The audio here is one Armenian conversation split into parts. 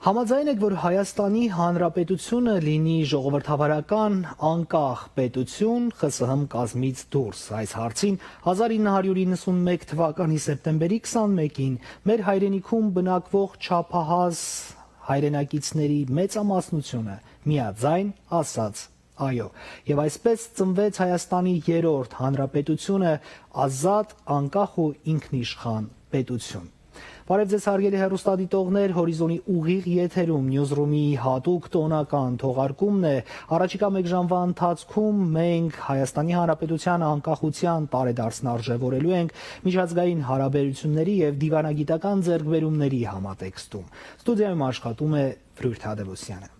Համաձայն եք, որ Հայաստանի Հանրապետությունը լինի ժողովրդավարական անկախ պետություն ԽՍՀՄ կազմից դուրս։ Այս հարցին 1991 թվականի սեպտեմբերի 21-ին մեր հայրենիքում բնակվող չափահաս հայրենակիցների մեծամասնությունը միաձայն ասաց այո։ Եվ այսպես ծնվեց Հայաստանի երրորդ հանրապետությունը, ազատ, անկախ ու ինքնիշխան պետություն։ Բարև ձեզ հարգելի հեռուստադիտողներ, Հորիզոնի ուղիղ եթերում Նյուզրումի հատուկ տոնական թողարկումն է։ Առաջիկա մեկ ժամվա ընթացքում մենք Հայաստանի Հանրապետության անկախության տարեդարձն արժևորելու ենք միջազգային հարաբերությունների եւ դիվանագիտական ձեռքբերումների համատեքստում։ Ստուդիայում աշխատում է Ֆրույրդ Թադևոսյանը։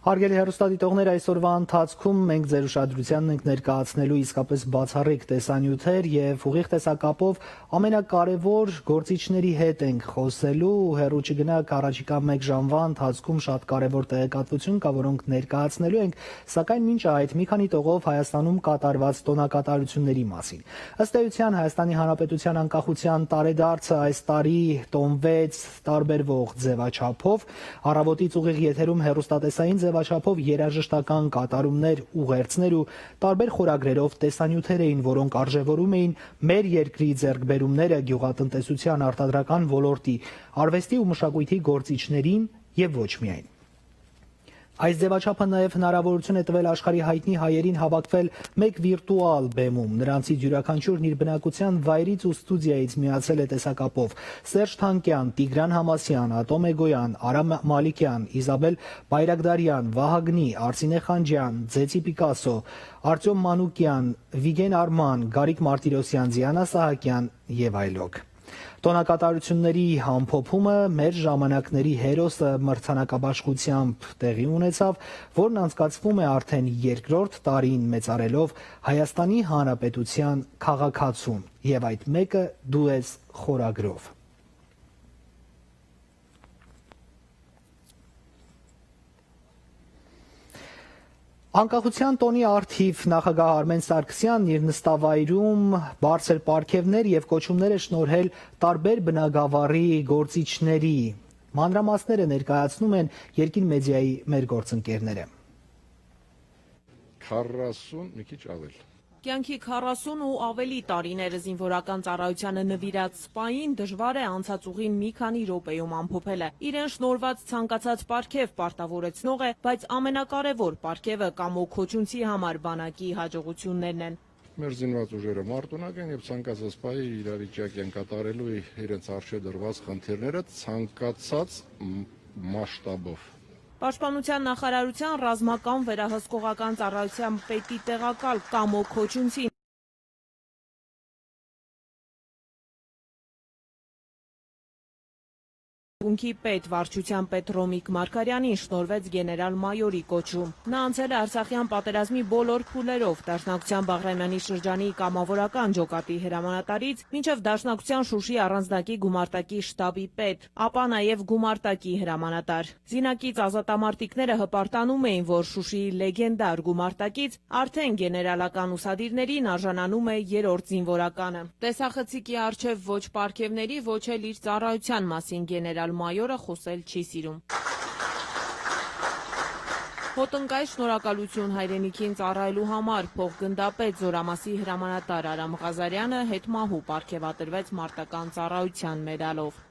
Հարգելի հեռուստադիտողներ, այսօրվա ընթացքում մենք ձեր ուշադրությանն ենք ներկայացնելու իսկապես բացառիկ տեսանյութեր եւ ուղիղ տեսակապով ամենակարևոր գործիչների հետ ենք խոսելու։ Հեռու չգնաք, առաջիկա մեկ ժամվա ընթացքում շատ կարևոր տեղեկատվություն կա, որոնք ներկայացնելու ենք, սակայն մինչ այդ մի քանի տողով Հայաստանում կատարված տոնակատարությունների մասին։ Ըստ էության Հայաստանի Հանրապետության անկախության տարեդարձը այս տարի տոնվեց տարբերվող ձևաչափով։ Առավոտից ուղիղ եթերում հեռուստատեսային ձևաչափով երաժշտական կատարումներ, ուղերձներ ու տարբեր խորագրերով տեսանյութեր էին, որոնք արժևորում էին մեր երկրի ձեռքբերումները գյուղատնտեսության արտադրական ոլորտի, արվեստի ու մշակույթի գործիչներին եւ ոչ միայն։ Այս ձևաչափը նաև հնարավորություն է տվել աշխարհի հայտնի հայերին հավաքվել մեկ վիրտուալ բեմում։ Նրանցից յուրաքանչյուրն իր բնակության վայրից ու ստուդիայից միացել է տեսակապով Սերժ Թանկյան, Տիգրան Համասյան, Ատոմ Էգոյան, Արամ Մալիկյան, Իզաբել Բայրակդարյան, Վահագնի, Արսինե Խանջյան, Ձեցի Պիկասո, Արտյոմ Մանուկյան, Վիգեն Արման, Գարիկ Մարտիրոսյան, Զիանա Սահակյան եւ այլոք։ Տոնակատարությունների ամփոփումը մեր ժամանակների հերոսը մրցանակաբաշխությամբ տեղի ունեցավ, որն անցկացվում է արդեն երկրորդ տարին մեծարելով Հայաստանի Հանրապետության քաղաքացուն, եւ այդ մեկը դու ես խորագրով։ Անկախության տոնի առթիվ նախագահ Արմեն Սարգսյանն իր նստավայրում բարձր պարգևներ եւ կոչումներ է շնորհել տարբեր բնագավառի գործիչների։ Մանրամասները ներկայացնում են Երկիր մեդիայի մեր գործընկերները։ 40 մի քիչ ավել։ Կյանքի 40 ու ավելի տարիները զինվորական ծառայությանը նվիրած սպային դժվար է անցած ուղին մի քանի րոպեում ամփոփելը։ Իրեն շնորհված ցանկացած պարգև պարտավորեցնող է, բայց ամենակարևոր պարգևը կամոք քոչունցի համար բանակի հաջողություններն են։ Մեր զինված ուժերը մարտունակ են եւ ցանկացած սպայի իրավիճակյան կատարելու իրենց արժե դրված խնդիրները ցանկացած մասշտաբով։ Պաշտպանության նախարարության ռազմական վերահսկողական ծառայության պետի տեղակալ Կամոք Քոչունցին Ունքի պետ վարչության պետ Ռոմիկ Մարգարյանին շնորհվեց գեներալ-մայորի կոչում։ Նա անցել է Արցախյան պատերազմի բոլոր փուլերով, Դաշնակցության Բաղրամյանի շրջանի կամավորական ջոկատի հրամանատարից մինչև Դաշնակցության Շուշի առանձնակի գումարտակի շտաբի պետ, ապա նաև գումարտակի հրամանատար։ Զինակից ազատամարտիկները հպարտանում էին, որ Շուշիի լեգենդար գումարտակից արդեն գեներալական ուսադիրներին արժանանում է 3-րդ զինվորականը։ Տեսախցիկի առջև ոչ պարգևների, ոչ էլ իր ծառայության մասին գեներալ-մայորը խոսել չի սիրում։ Հոտնկայ շնորհակալություն հայրենիքին ծառայելու համար փոխգնդապետ Զորամասի հրամանատար Արամ Ղազարյանը հետմահու պարգևատրվեց մարտական ծառայության մեդալով։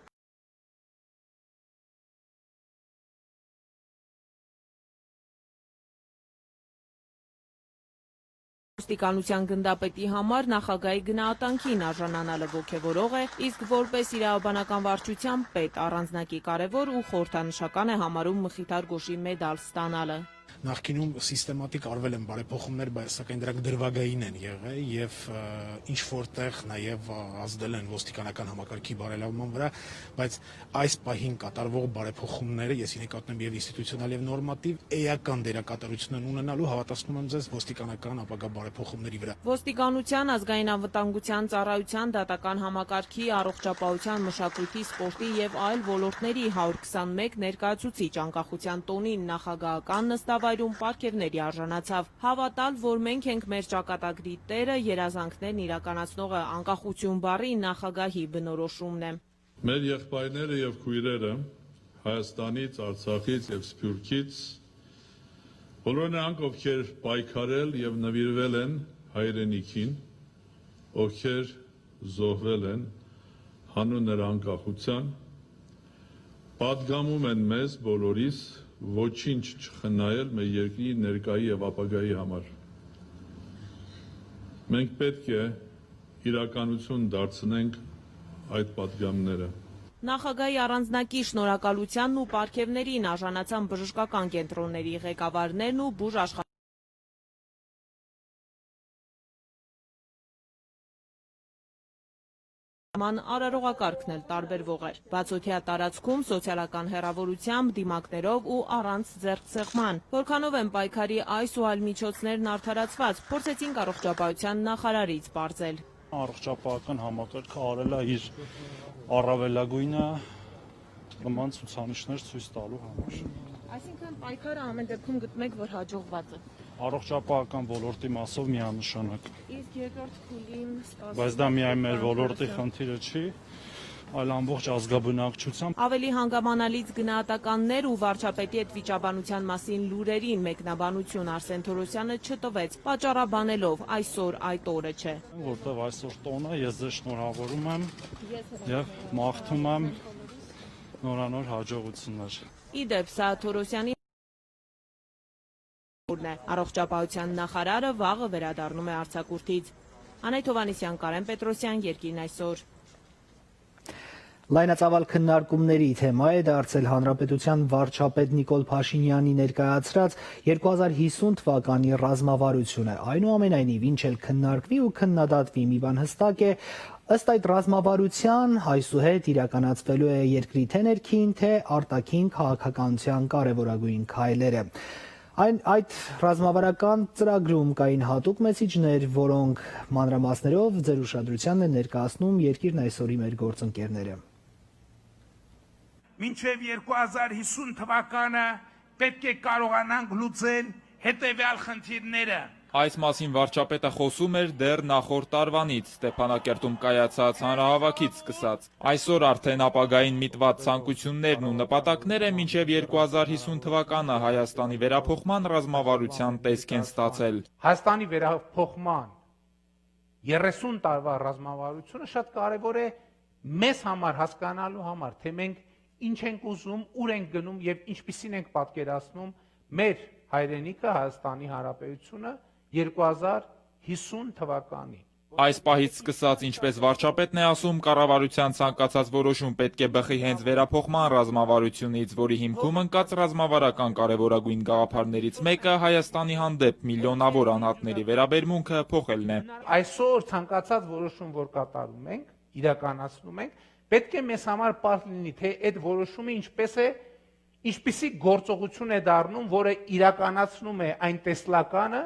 Ոստիկանության գնդապետի համար նախագահի գնահատանքին արժանանալը ոգևորող է, իսկ որպես իրավաբանական վարչության պետ առանձնակի կարևոր ու խորհրդանշական է համարում Մխիթար Գոշի մեդալ ստանալը։ Նախկինում սիստեմատիկ արվել են բարեփոխումներ, բայց սակայն դրանք դրվագային են եղել եւ ինչ որտեղ նաեւ ազդել են ոստիկանական համակարգի բարելավման վրա, բայց այս պահին կատարվող բարեփոխումները ես նկատում եմ եւ ինստիտուցիոնալ եւ նորմատիվ էական դերակատարություն են ունենալու, հավատացնում եմ ձեզ ոստիկանական ապագա բարեփոխումների վրա։ Ոստիկանության, ազգային անվտանգության ծառայության, դատական համակարգի, առողջապահության, մշակույթի, սպորտի եւ այլ ոլորտների 121 ներկայացուցիչ անկախության տոնին նախագահական նստավայրում պարգևների արժանացավ։ Հավատալ, որ մենք ենք մեր ճակատագրի տերը, երազանքներն իրականացնողը անկախություն բառի նախագահի բնորոշումն է։ Մեր եղբայրները եւ քույրերը Հայաստանից, Արցախից եւ Սփյուռքից բոլոր նրանք, ովքեր պայքարել եւ նվիրվել են հայրենիքին, ովքեր զոհվել են հանուն նրա անկախության, պատգամում են մեզ բոլորիս ոչինչ չխնայել մեր երկրի ներկայի եւ ապագայի համար։ Մենք պետք է իրականություն դարձնենք այդ պատգամները։ Նախագահի առանձնակի շնորհակալությանն ու պարգևներին արժանացան բժշկական կենտրոնների ղեկավարներն ու բուժ արարողակարգն էլ տարբերվող էր։ Բացօթյա տարածքում սոցիալական հեռավորությամբ, դիմակներով ու առանց ձեռքցեղման։ Որքանով են պայքարի այս ու այլ միջոցներն արդարացված, փորձեցինք առողջապահության նախարարից պարզել։ Առողջապահական համակարգը արել է իր առավելագույնը նման ցուցանիշներ ցույց տալու համար։ Այսինքն պայքարը ամեն դեպքում գտնում որ հաջողված է։ Առողջապահական ոլորտի մասով միանշանակ։ Իսկ երկրորդ փուլին սպասում։ Բայց դա միայն մեր ոլորտի խնդիրը չի, այլ ամբողջ ազգաբնակչության։ Ավելի հանգամանալից գնահատականներ ու վարչապետի հետ վիճաբանության մասին լուրերին մեկնաբանություն Արսեն Թորոսյանը չտվեց, պատճառաբանելով այսօր այդ օրը չէ։ Որտեվ այսօր տոն է, ես ձեզ շնորհավորում եմ եւ մաղթում եմ նորանոր հաջողություններ։ Իդեպ սա Թորոսյանի առողջապահության նախարարը վաղը վերադառնում է արձակուրդից։ Անետ Հովհաննիսյան, Կարեն Պետրոսյան, Երկիրն այսօր։ Լայնածավալ քննարկումների թեմա է դարձել Հանրապետության վարչապետ Նիկոլ Փաշինյանի ներկայացրած 2050 թվականի ռազմավարությունը։ Այնուամենայնիվ, ինչ էլ քննարկվի ու քննադատվի, մի բան հստակ է, ըստ այդ ռազմավարության այսուհետ իրականացվելու է երկրի թե ներքին, թե արտաքին քաղաքականության կարևորագույն քայլերը։ Այդ ռազմավարական ծրագրում կային հատուկ մեսիջներ, որոնք մանրամասներով ձեր ուշադրությանն են ներկայացնում Երկիրն այսօրի մեր գործընկերները։ Մինչև 2050 թվականը պետք է կարողանանք լուծել հետևյալ խնդիրները։ Այս մասին վարչապետը խոսում էր դեռ նախորդ տարվանից, Ստեփանակերտում կայացած հանրահավաքից սկսած։ Այսօր արդեն ապագային միտված ցանկություններն ու նպատակները մինչև 2050 թվականը Հայաստանի վերափոխման ռազմավարության տեսք են ստացել։ Հայաստանի վերափոխման 30 տարվա ռազմավարությունը շատ կարևոր է մեզ համար հասկանալու համար, թե մենք ինչ ենք ուզում, ուր ենք գնում եւ ինչպիսին ենք պատկերացնում մեր հայրենիքը Հայաստանի Հանրապետությունը 2050 թվականին։ Այս պահից սկսած, ինչպես վարչապետն է ասում, կառավարության ցանկացած որոշում պետք է բխի հենց վերափոխման ռազմավարությունից, որի հիմքում ընկած ռազմավարական կարևորագույն գաղափարներից մեկը Հայաստանի հանդեպ միլիոնավոր անհատների վերաբերմունքը փոխելն է։ Այսօր ցանկացած որոշում, որ կատարում ենք, իրականացնում ենք, պետք է մեզ համար պարզ լինի, թե այդ որոշումը ինչպիսի գործողություն է դառնում, որը իրականացնում է այն տեսլականը,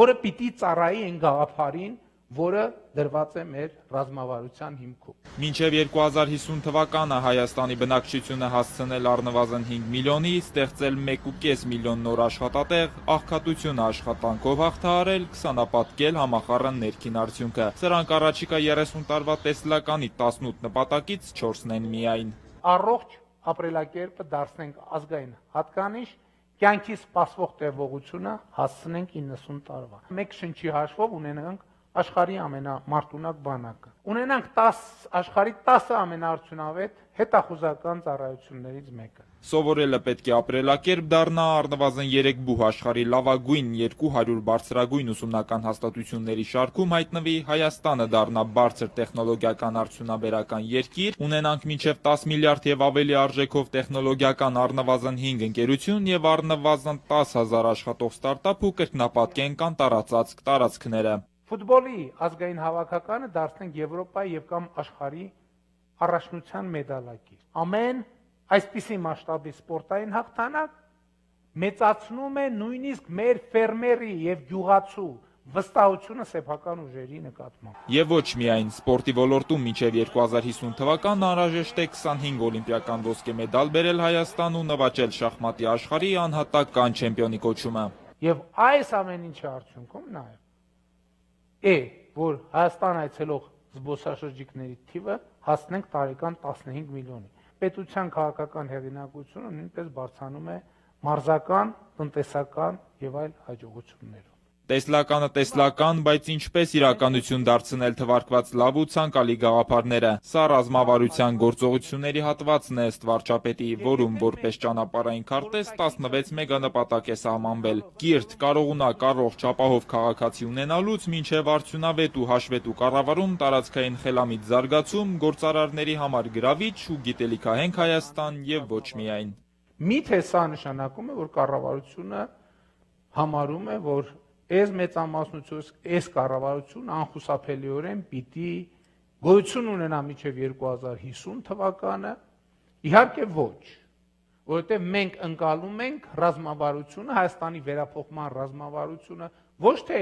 որը պիտի ծառայի այն գաղափարին, որը դրված է մեր ռազմավարության հիմքում։ Մինչև 2050 թվականը Հայաստանի բնակչությունը հասցնել առնվազն 5 միլիոնի, ստեղծել 1.5 միլիոն նոր աշխատատեղ, աղքատությունը աշխատանքով հաղթահարել, քսանապատկել համախառն ներքին արդյունքը։ Սրանք առաջիկա 30 տարվա տեսլականի 18 նպատակից 4-ն են միայն։ Առողջ ապրելակերպը դարձնենք ազգային հատկանիշ, կյանքի սպասվող տևողությունը հասցնենք 90 տարվա։ Մեկ շնչի հաշվով ունենանք աշխարհի ամենամարտունակ բանակը։ Ունենանք աշխարհի 10 ամենաարդյունավետ հետախուզական ծառայություններից մեկը։ Սովորելը պետք է ապրելակերպ դառնա, առնվազն 3 բուհ աշխարհի լավագույն 200 բարձրագույն ուսումնական հաստատությունների շարքում հայտնվի, Հայաստանը դառնա բարձր տեխնոլոգիական արդյունաբերական երկիր, ունենանք մինչև 10 միլիարդ եւ ավելի արժեքով տեխնոլոգիական առնվազն 5 ընկերություն եւ առնվազն 10,000 աշխատող ստարտափ ու կրկնապատկենք անտառածածկ տարածքները։ Ֆուտբոլի ազգային հավաքականը դարձնենք Եվրոպայի եւ կամ աշխարհի առաջնության մեդալակիր։ Ամեն այսպիսի մասշտաբի սպորտային հաղթանակ մեծացնում է նույնիսկ մեր ֆերմերի եւ գյուղացու վստահությունը սեփական ուժերի նկատմամբ։ Եվ ոչ միայն սպորտի ոլորտում մինչև 2050 թվականն անհրաժեշտ է 25 օլիմպիական ոսկե մեդալ բերել Հայաստան ու նվաճել շախմատի աշխարհի անհատական չեմպիոնի կոչումը։ Եվ այս ամեն ինչի արդյունքում նաեւ որ Հայաստան այցելող զբոսաշրջիկների թիվը հասնենք տարեկան 15 միլիոնի։ Պետության քաղաքական հեղինակությունը նույնպես բարձրանում է մարզական, տնտեսական եւ այլ հաջողություններով։ Տեսլականը տեսլական, բայց ինչպես իրականություն դարձնել թվարկված լավ ու ցանկալի գաղափարները։ Սա ռազմավարության գործողությունների հատվածն է ըստ վարչապետի, որում որպես ճանապարհային քարտեզ 16 մեգանպատակ է սահմանվել։ Կիրթ, կարողունակ, առողջ, ապահով քաղաքացի ունենալուց մինչև արդյունավետ ու հաշվետու կառավարում, տարածքային խելամիտ զարգացում, գործարարների համար գրավիչ ու գիտելիքահենք Հայաստան եւ ոչ միայն։ Միթե սա նշանակում է, որ կառավարությունը համարում է, որ այս մեծամասնությունից այս կառավարությունը անխուսափելիորեն պիտի գոյություն ունենա մինչև 2050 թվականը, իհարկե ոչ, որովհետև մենք ընկալում ենք ռազմավարությունը, Հայաստանի վերափոխման ռազմավարությունը, ոչ թե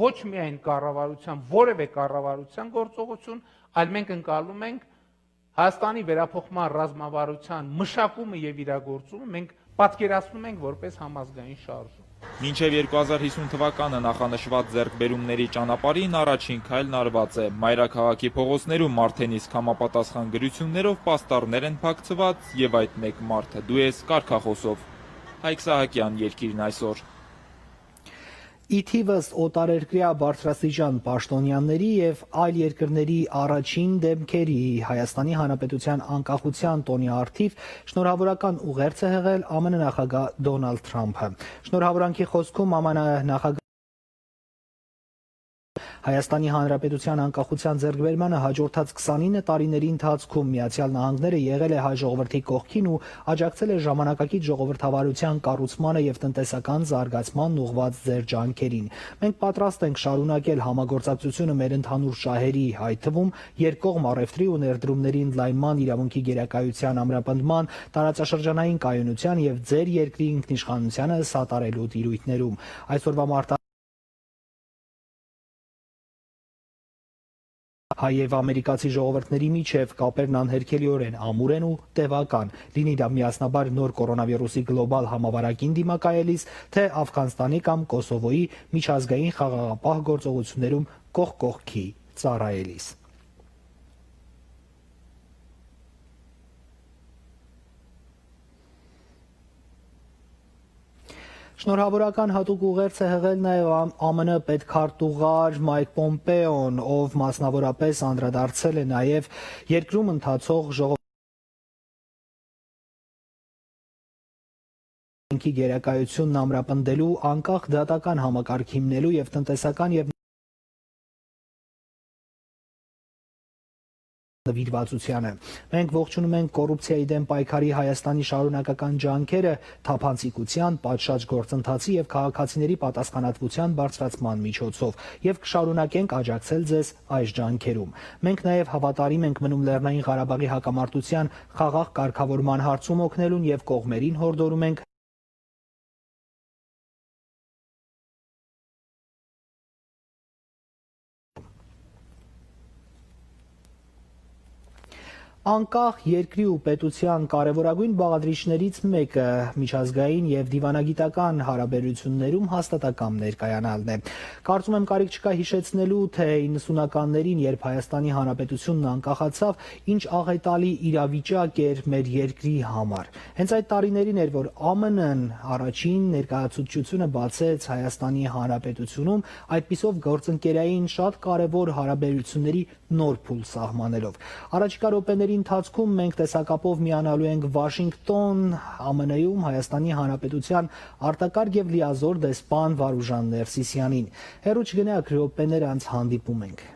ոչ միայն կառավարության, որևէ կառավարության գործողություն, այլ մենք ընկալում ենք Հայաստանի վերափոխման ռազմավարության մշակումը եւ իրագործումը մենք պատկերացնում ենք որպես համազգային շարժում։ Մինչև 2050 թվականը նախանշված ձեռքբերումների ճանապարհին առաջին քայլն արված է։ Մայրաքաղաքի փողոցներում արդեն իսկ համապատասխան գրություններով պաստառներ են փակցված եւ այդ մեկ մարդը դու ես կարգախոսով։ Հայկ Սահակյան, Երկիրն այսօր։ Ի թիվս օտարերկրյա բարձրաստիճան պաշտոնյաների եւ այլ երկրների առաջին դեմքերի Հայաստանի Հանրապետության անկախության տոնի առթիվ շնորհավորական ուղերձ է հղել ԱՄՆ նախագահ Դոնալդ Թրամփը։ Շնորհավորանքի խոսքում ԱՄՆ նախագահ Հայաստանի Հանրապետության անկախության ձեռքբերմանը հաջորդած 29 տարիների ընթացքում Միացյալ Նահանգները եղել է հայ ժողովրդի կողքին ու աջակցել է ժամանակակից ժողովրդավարության կառուցմանը եւ տնտեսական զարգացմանն ուղղված ձեր ջանքերին։ Մենք պատրաստ ենք շարունակել համագործակցությունը մեր ընդհանուր շահերի, այդ թվում երկկողմ առևտրի ու ներդրումների ընդլայնման, իրավունքի գերակայության ամրապնդման, տարածաշրջանային կայունության եւ ձեր երկրի ինքնիշխանությանը սատարելու տիրույթներում։ Այսօրվա հայ եւ ամերիկացի ժողովուրդների միջև կապերն անհերքելիորեն ամուր են ու տևական, լինի դա միասնաբար նոր կորոնավիրուսի գլոբալ համավարակին դիմակայելիս, թե Աֆղանստանի կամ Կոսովոյի միջազգային խաղաղապահ գործողություններում կողք կողքի ծառայելիս։ Շնորհավորական հատուկ ուղերձ է հղել նաև ԱՄՆ պետքարտուղար Մայք Պոմպեոն, ով մասնավորապես անդրադարձել է նաև երկրում ընթացող ժողովրդի գերակայությունն ամրապնդելու, անկախ դատական համակարգ հիմնելու եւ տնտեսական եւ նվիրվածությանը։ Մենք ողջունում ենք կոռուպցիայի դեմ պայքարի Հայաստանի շարունակական ջանքերը, թափանցիկության, պատշաճ գործընթացի եւ քաղաքացիների պատասխանատվության բարձրացման միջոցով եւ կշարունակենք աջակցել ձեզ այս ջանքերում։ Մենք նաեւ հավատարիմ ենք մնում Լեռնային Ղարաբաղի հակամարտության խաղաղ կարգավորման հարցում օգնելուն եւ կողմերին հորդորում ենք անկախ երկրի ու պետության կարևորագույն բաղադրիչներից մեկը միջազգային եւ դիվանագիտական հարաբերություններում հաստատակամ ներկայանալն է։ Կարծում եմ կարիք չկա հիշեցնելու, թե 90-ականներին, երբ Հայաստանի Հանրապետությունն անկախացավ, ինչ աղետալի իրավիճակ էր մեր երկրի համար։ Հենց այդ տարիներին էր, որ ԱՄՆ-ն առաջին ներկայացուցչությունը բացեց Հայաստանի Հանրապետությունում, այդպիսով գործընկերային շատ կարևոր հարաբերությունների նոր փուլ սահմանելով։ Առաջիկա րոպեների ընթացքում մենք տեսակապով միանալու ենք Վաշինգտոն, ԱՄՆ-ում Հայաստանի Հանրապետության արտակարգ եւ լիազոր դեսպան Վարուժան Ներսիսյանին։ Հեռու չգնաք, րոպեներ անց հանդիպում ենք։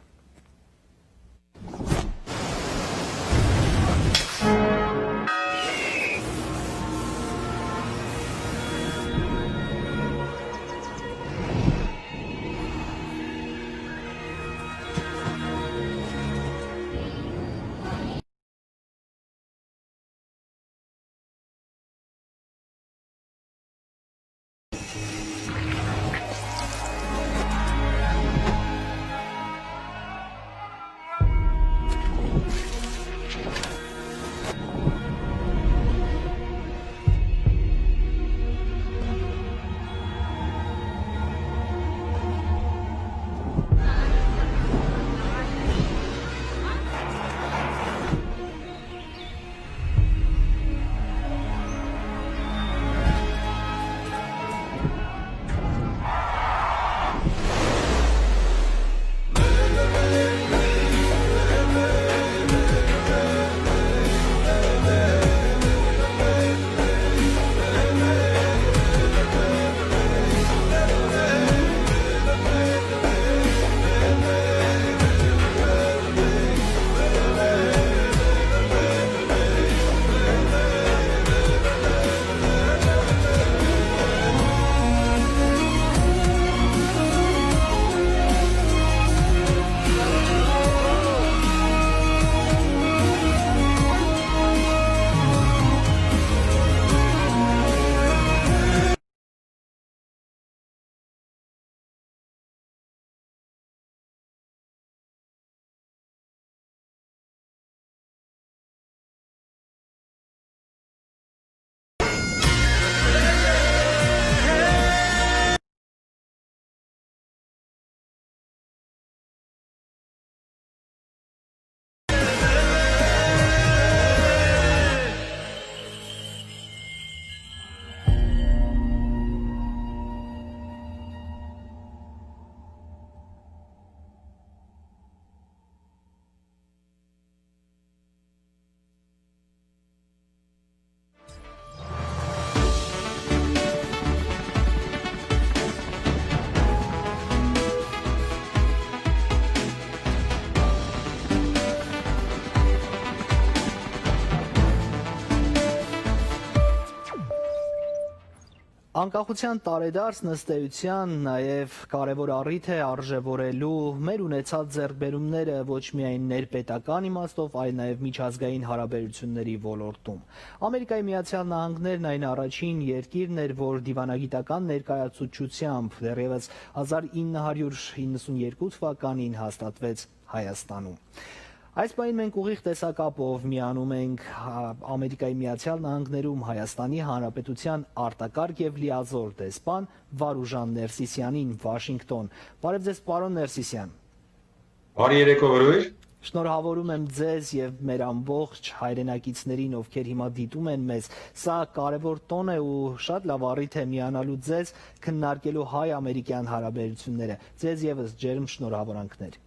Անկախության տարեդարձն ըստ էության նաև կարևոր առիթ է արժևորելու մեր ունեցած ձեռքբերումները ոչ միայն ներպետական իմաստով, այլ նաև միջազգային հարաբերությունների ոլորտում։ Ամերիկայի Միացյալ Նահանգներն այն առաջին երկիրն էր, որ դիվանագիտական ներկայացուցչությամբ դեռևս 1992 թվականին հաստատվեց Հայաստանում։ Այս պահին մենք ուղիղ տեսակապով միանում ենք Ամերիկայի Միացյալ Նահանգներում Հայաստանի Հանրապետության արտակարգ եւ լիազոր դեսպան Վարուժան Ներսիսյանին Վաշինգտոն։ Բարև ձեզ, պարոն Ներսիսյան։ Բարի երեկո վրույր։ Շնորհավորում եմ ձեզ եւ մեր ամբողջ հայրենակիցներին, ովքեր հիմա դիտում են մեզ։ Սա կարևոր տոն է ու շատ լավ առիթ է միանալու ձեզ քննարկելու հայ-ամերիկյան հարաբերությունները։ Ձեզ եւս ջերմ շնորհավորանքներ։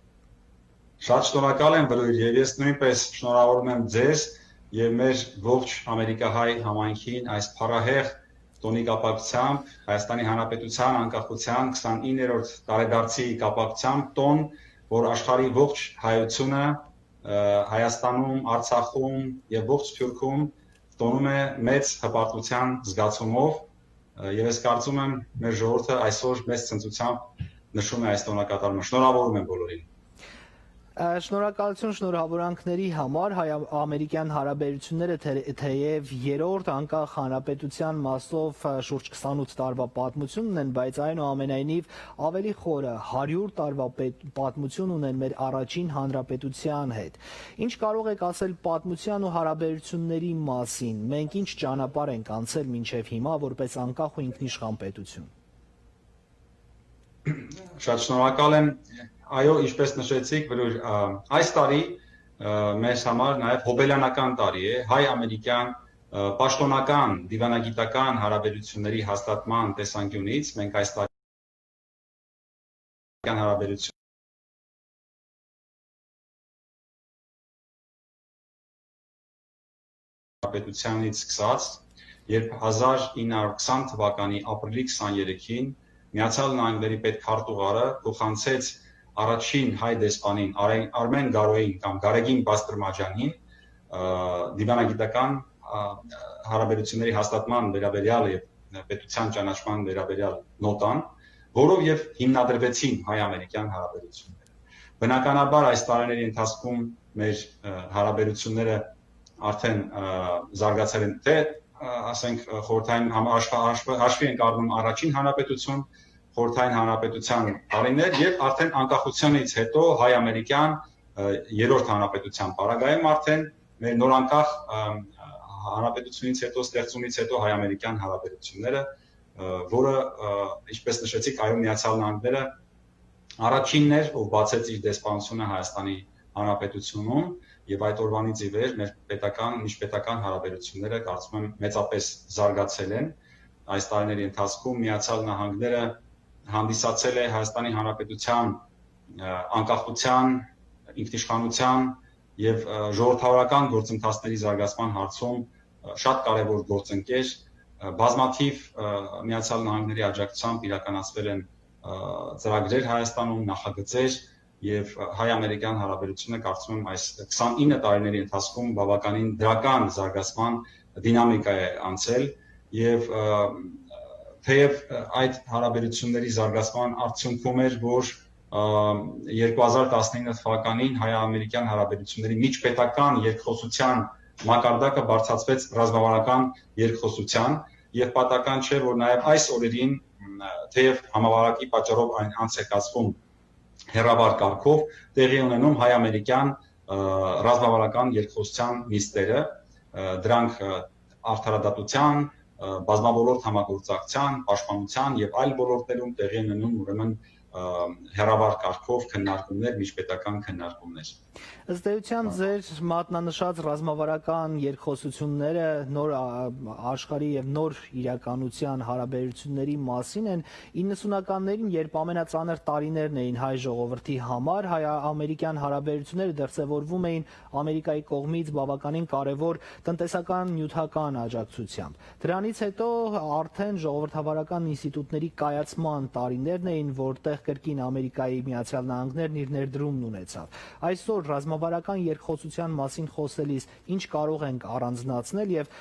Շատ շնորհակալ եմ վրույր եւ ես նույնպես շնորհավորում եմ ձեզ եւ մեր ողջ ամերիկահայ համայնքին այս փառահեղ տոնի կապակցությամբ Հայաստանի Հանրապետության անկախության 29-րդ տարեդարձի կապակցությամբ տոն, որ աշխարհի ողջ հայությունը Հայաստանում, Արցախում եւ ողջ Սփյուռքում տոնում է մեծ հպարտության զգացումով եւ ես կարծում եմ մեր ժողովուրդը այսօր մեծ ցնծությամբ նշում է այս տոնակատարումը։ Շնորհավորում եմ բոլորին։ Շնորհակալություն շնորհավորանքների համար հայ-ամերիկյան հարաբերությունները թեև երրորդ անկախ հանրապետության մասով շուրջ 28 տարվա պատմություն ունեն, բայց այնուամենայնիվ ավելի խորը 100 տարվա պատմություն ունեն մեր առաջին հանրապետության հետ։ Ինչ կարող եք ասել պատմության ու հարաբերությունների մասին։ Մենք ինչ ճանապարհ ենք անցել մինչև հիմա որպես անկախ ու ինքնիշխան պետություն։ Շատ շնորհակալ եմ։ Այո, ինչպես նշեցիք, այս տարի մեզ համար նաև հոբելյանական տարի է հայ-ամերիկյան պաշտոնական դիվանագիտական հարաբերությունների հաստատման տեսանկյունից։ Մենք այս տարի հարաբերություն պետությանից սկսած, երբ 1920 թվականի ապրիլի 23-ին Միացյալ Նահանգների պետքարտուղարը փոխանցեց առաջին հայ դեսպանին Արմեն Գարոյին կամ Գարեգին Բաստրմաջանին դիվանագիտական հարաբերությունների հաստատման վերաբերյալ եւ պետության ճանաչման վերաբերյալ նոտան, որով եւ հիմնադրվեցին հայ-ամերիկյան հարաբերությունները։ Բնականաբար այս տարիների ընթացքում մեր հարաբերությունները արդեն զարգացել են, թե ասենք խորհրդային հաշվի ենք առնում առաջին հանրապետություն, խորհրդային հանրապետության տարիներ եւ արդեն անկախությունից հետո հայ-ամերիկյան երրորդ հանրապետության պարագայում արդեն մեր նորանկախ հանրապետությունից հետո ստեղծումից հետո հայ-ամերիկյան հարաբերությունները, որը ինչպես նշեցիք, այո Միացյալ Նահանգները առաջինն էր, ով բացեց իր դեսպանությունը Հայաստանի Հանրապետությունում եւ այդ օրվանից ի վեր մեր միջպետական հարաբերությունները կարծում եմ մեծապես զարգացել են։ Այս տարիների ընթացքում Միացյալ Նահանգները հանդիսացել է Հայաստանի Հանրապետության անկախության, ինքնիշխանության եւ ժողովրդավարական գործընթացների զարգացման հարցում շատ կարեւոր գործընկեր, բազմաթիվ Միացյալ Նահանգների աջակցությամբ իրականացվել են ծրագրեր Հայաստանում, նախագծեր եւ հայ-ամերիկյան հարաբերությունը կարծում եմ այս 29 տարիների ընթացքում բավականին դրական զարգացման դինամիկա է անցել եւ թեև այդ հարաբերությունների զարգացման արդյունքում էր, որ 2019 թվականին հայ-ամերիկյան հարաբերությունների միջպետական երկխոսության մակարդակը բարձրացվեց ռազմավարական երկխոսության եւ պատահական չէ, որ նաեւ այս օրերին թեև համավարակի պատճառով այն անց է կացվում հերավար կարգով տեղի ունենում հայ-ամերիկյան ռազմավարական երկխոսության նիստերը, դրանք արդարադատության, բազմաբոլորտ համագործակցության, պաշտպանության եւ այլ ոլորտներում տեղի են ունենում ուրեմն հերավար կարգով քննարկումներ, միջպետական քննարկումներ։ Ըստ էության ձեր մատնանշած ռազմավարական երկխոսությունները նոր աշխարհի եւ նոր իրականության հարաբերությունների մասին են 90-ականներին, երբ ամենածանր տարիներն էին հայ ժողովրդի համար, հայ-ամերիկյան հարաբերությունները դրսևորվում էին Ամերիկայի կողմից բավականին կարևոր տնտեսական նյութական աջակցությամբ։ Դրանից հետո արդեն ժողովրդավարական ինստիտուտների կայացման տարիներն էին, որտեղ կրկին Ամերիկայի Միացյալ Նահանգներն իր ներդրումն ունեցավ։ Այսօր ռազմավարական երկխոսության մասին խոսելիս ինչ կարող ենք առանձնացնել եւ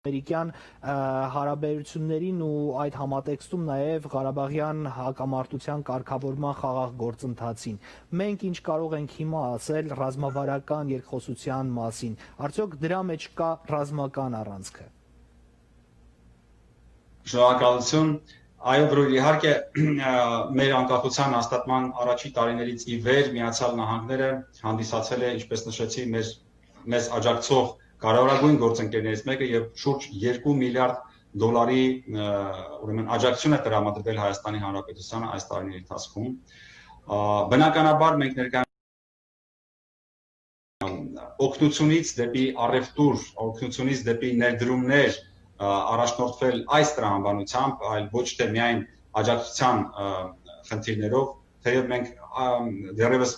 ամերիկյան հարաբերություններին ու այդ համատեքստում նաև Ղարաբաղյան հակամարտության կարգավորման խաղաղ գործընթացին։ Մենք ինչ կարող ենք հիմա ասել ռազմավարական երկխոսության մասին։ Արդյոք դրա մեջ կա ռազմական առանցքը։ Շնորհակալություն։ Այո, Բրույր, իհարկե մեր անկախության հաստատման առաջի տարիներից ի վեր Միացյալ Նահանգները հանդիսացել է, ինչպես նշեցի, մեզ աջակցող կարևորագույն գործընկերներից մեկը եւ շուրջ 2 միլիարդ դոլարի ուրեմն աջակցություն է տրամադրվել Հայաստանի Հանրապետությանը այս տարիների ընթացքում։ Բնականաբար մենք օգնությունից դեպի առևտուր, օգնությունից դեպի ներդրումներ առաջնորդվել այս տրամաբանությամբ, այլ ոչ թե միայն աջակցության խնդիրներով, թեև մենք դեռևս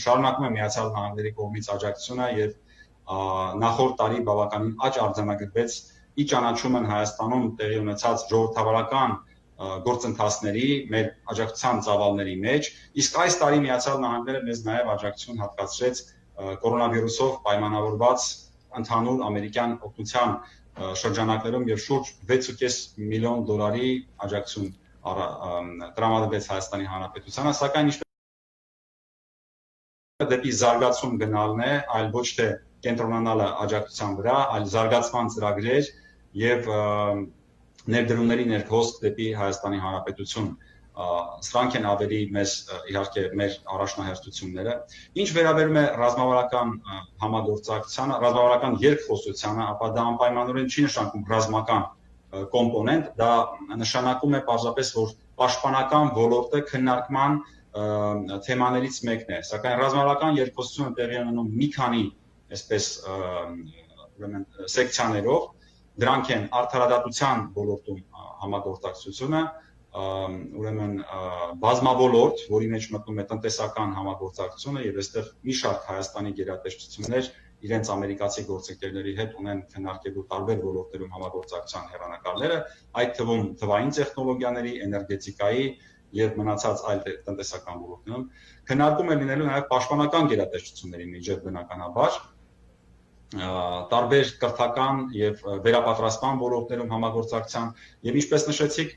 շարունակում ենք Միացյալ Նահանգների կողմից աջակցությունը եւ նախորդ տարի բավականին աճ արձանագրվեց ի ճանաչումն Հայաստանում տեղի ունեցած ժողովրդավարական գործընթացների, մեր աջակցության ծավալների մեջ, իսկ այս տարի Միացյալ Նահանգները մեզ նաեւ աջակցություն հատկացրեց կորոնավիրուսով պայմանավորված ընդհանուր ամերիկյան օգնության շրջանակներում եւ շուրջ 6.5 միլիոն դոլարի աջակցություն տրամադրվեց Հայաստանի Հանրապետությանը, սակայն ինչպես դեպի զարգացում գնալն է, այլ ոչ թե կենտրոնանալը աջակցության վրա, այլ զարգացման ծրագրեր եւ ներդրումների ներքոստ դեպի Հայաստանի Հանրապետություն։ Սրանք են ավելի մեզ իհարկե մեր առաջնահերթությունները։ Ինչ վերաբերում է ռազմավարական համագործակցությանը, ռազմավարական երկխոսությանը, ապա դա անպայմանորեն չի նշանակում ռազմական կոմպոնենտ, դա նշանակում է պարզապես, որ պաշտպանական ոլորտը քննարկման թեմաներից մեկն է, սակայն ռազմավարական երկխոսությունը տեղի ունենում մի քանի այսպես ուրեմն սեկցիաներով, դրանք են արդարադատության ոլորտում համագործակցությունը, ուրեմն բազմավորորդ, որի մեջ մտնում է տնտեսական համագործակցությունը եւ այստեղ մի շարք Հայաստանի գերատեսչություններ իրենց ամերիկացի գործընկերների հետ ունեն քննարկելու տարբեր ոլորտներում համագործակցության հեռանկարները, այդ թվում թվային տեխնոլոգիաների, էներգետիկայի եւ մնացած այլ տնտեսական ոլորտներում քննարկում է լինելու նաեւ պաշտպանական գերատեսչությունների միջև բնականաբար տարբեր կրթական եւ վերապատրաստման ոլորտներում համագործակցության եւ ինչպես նշեցիք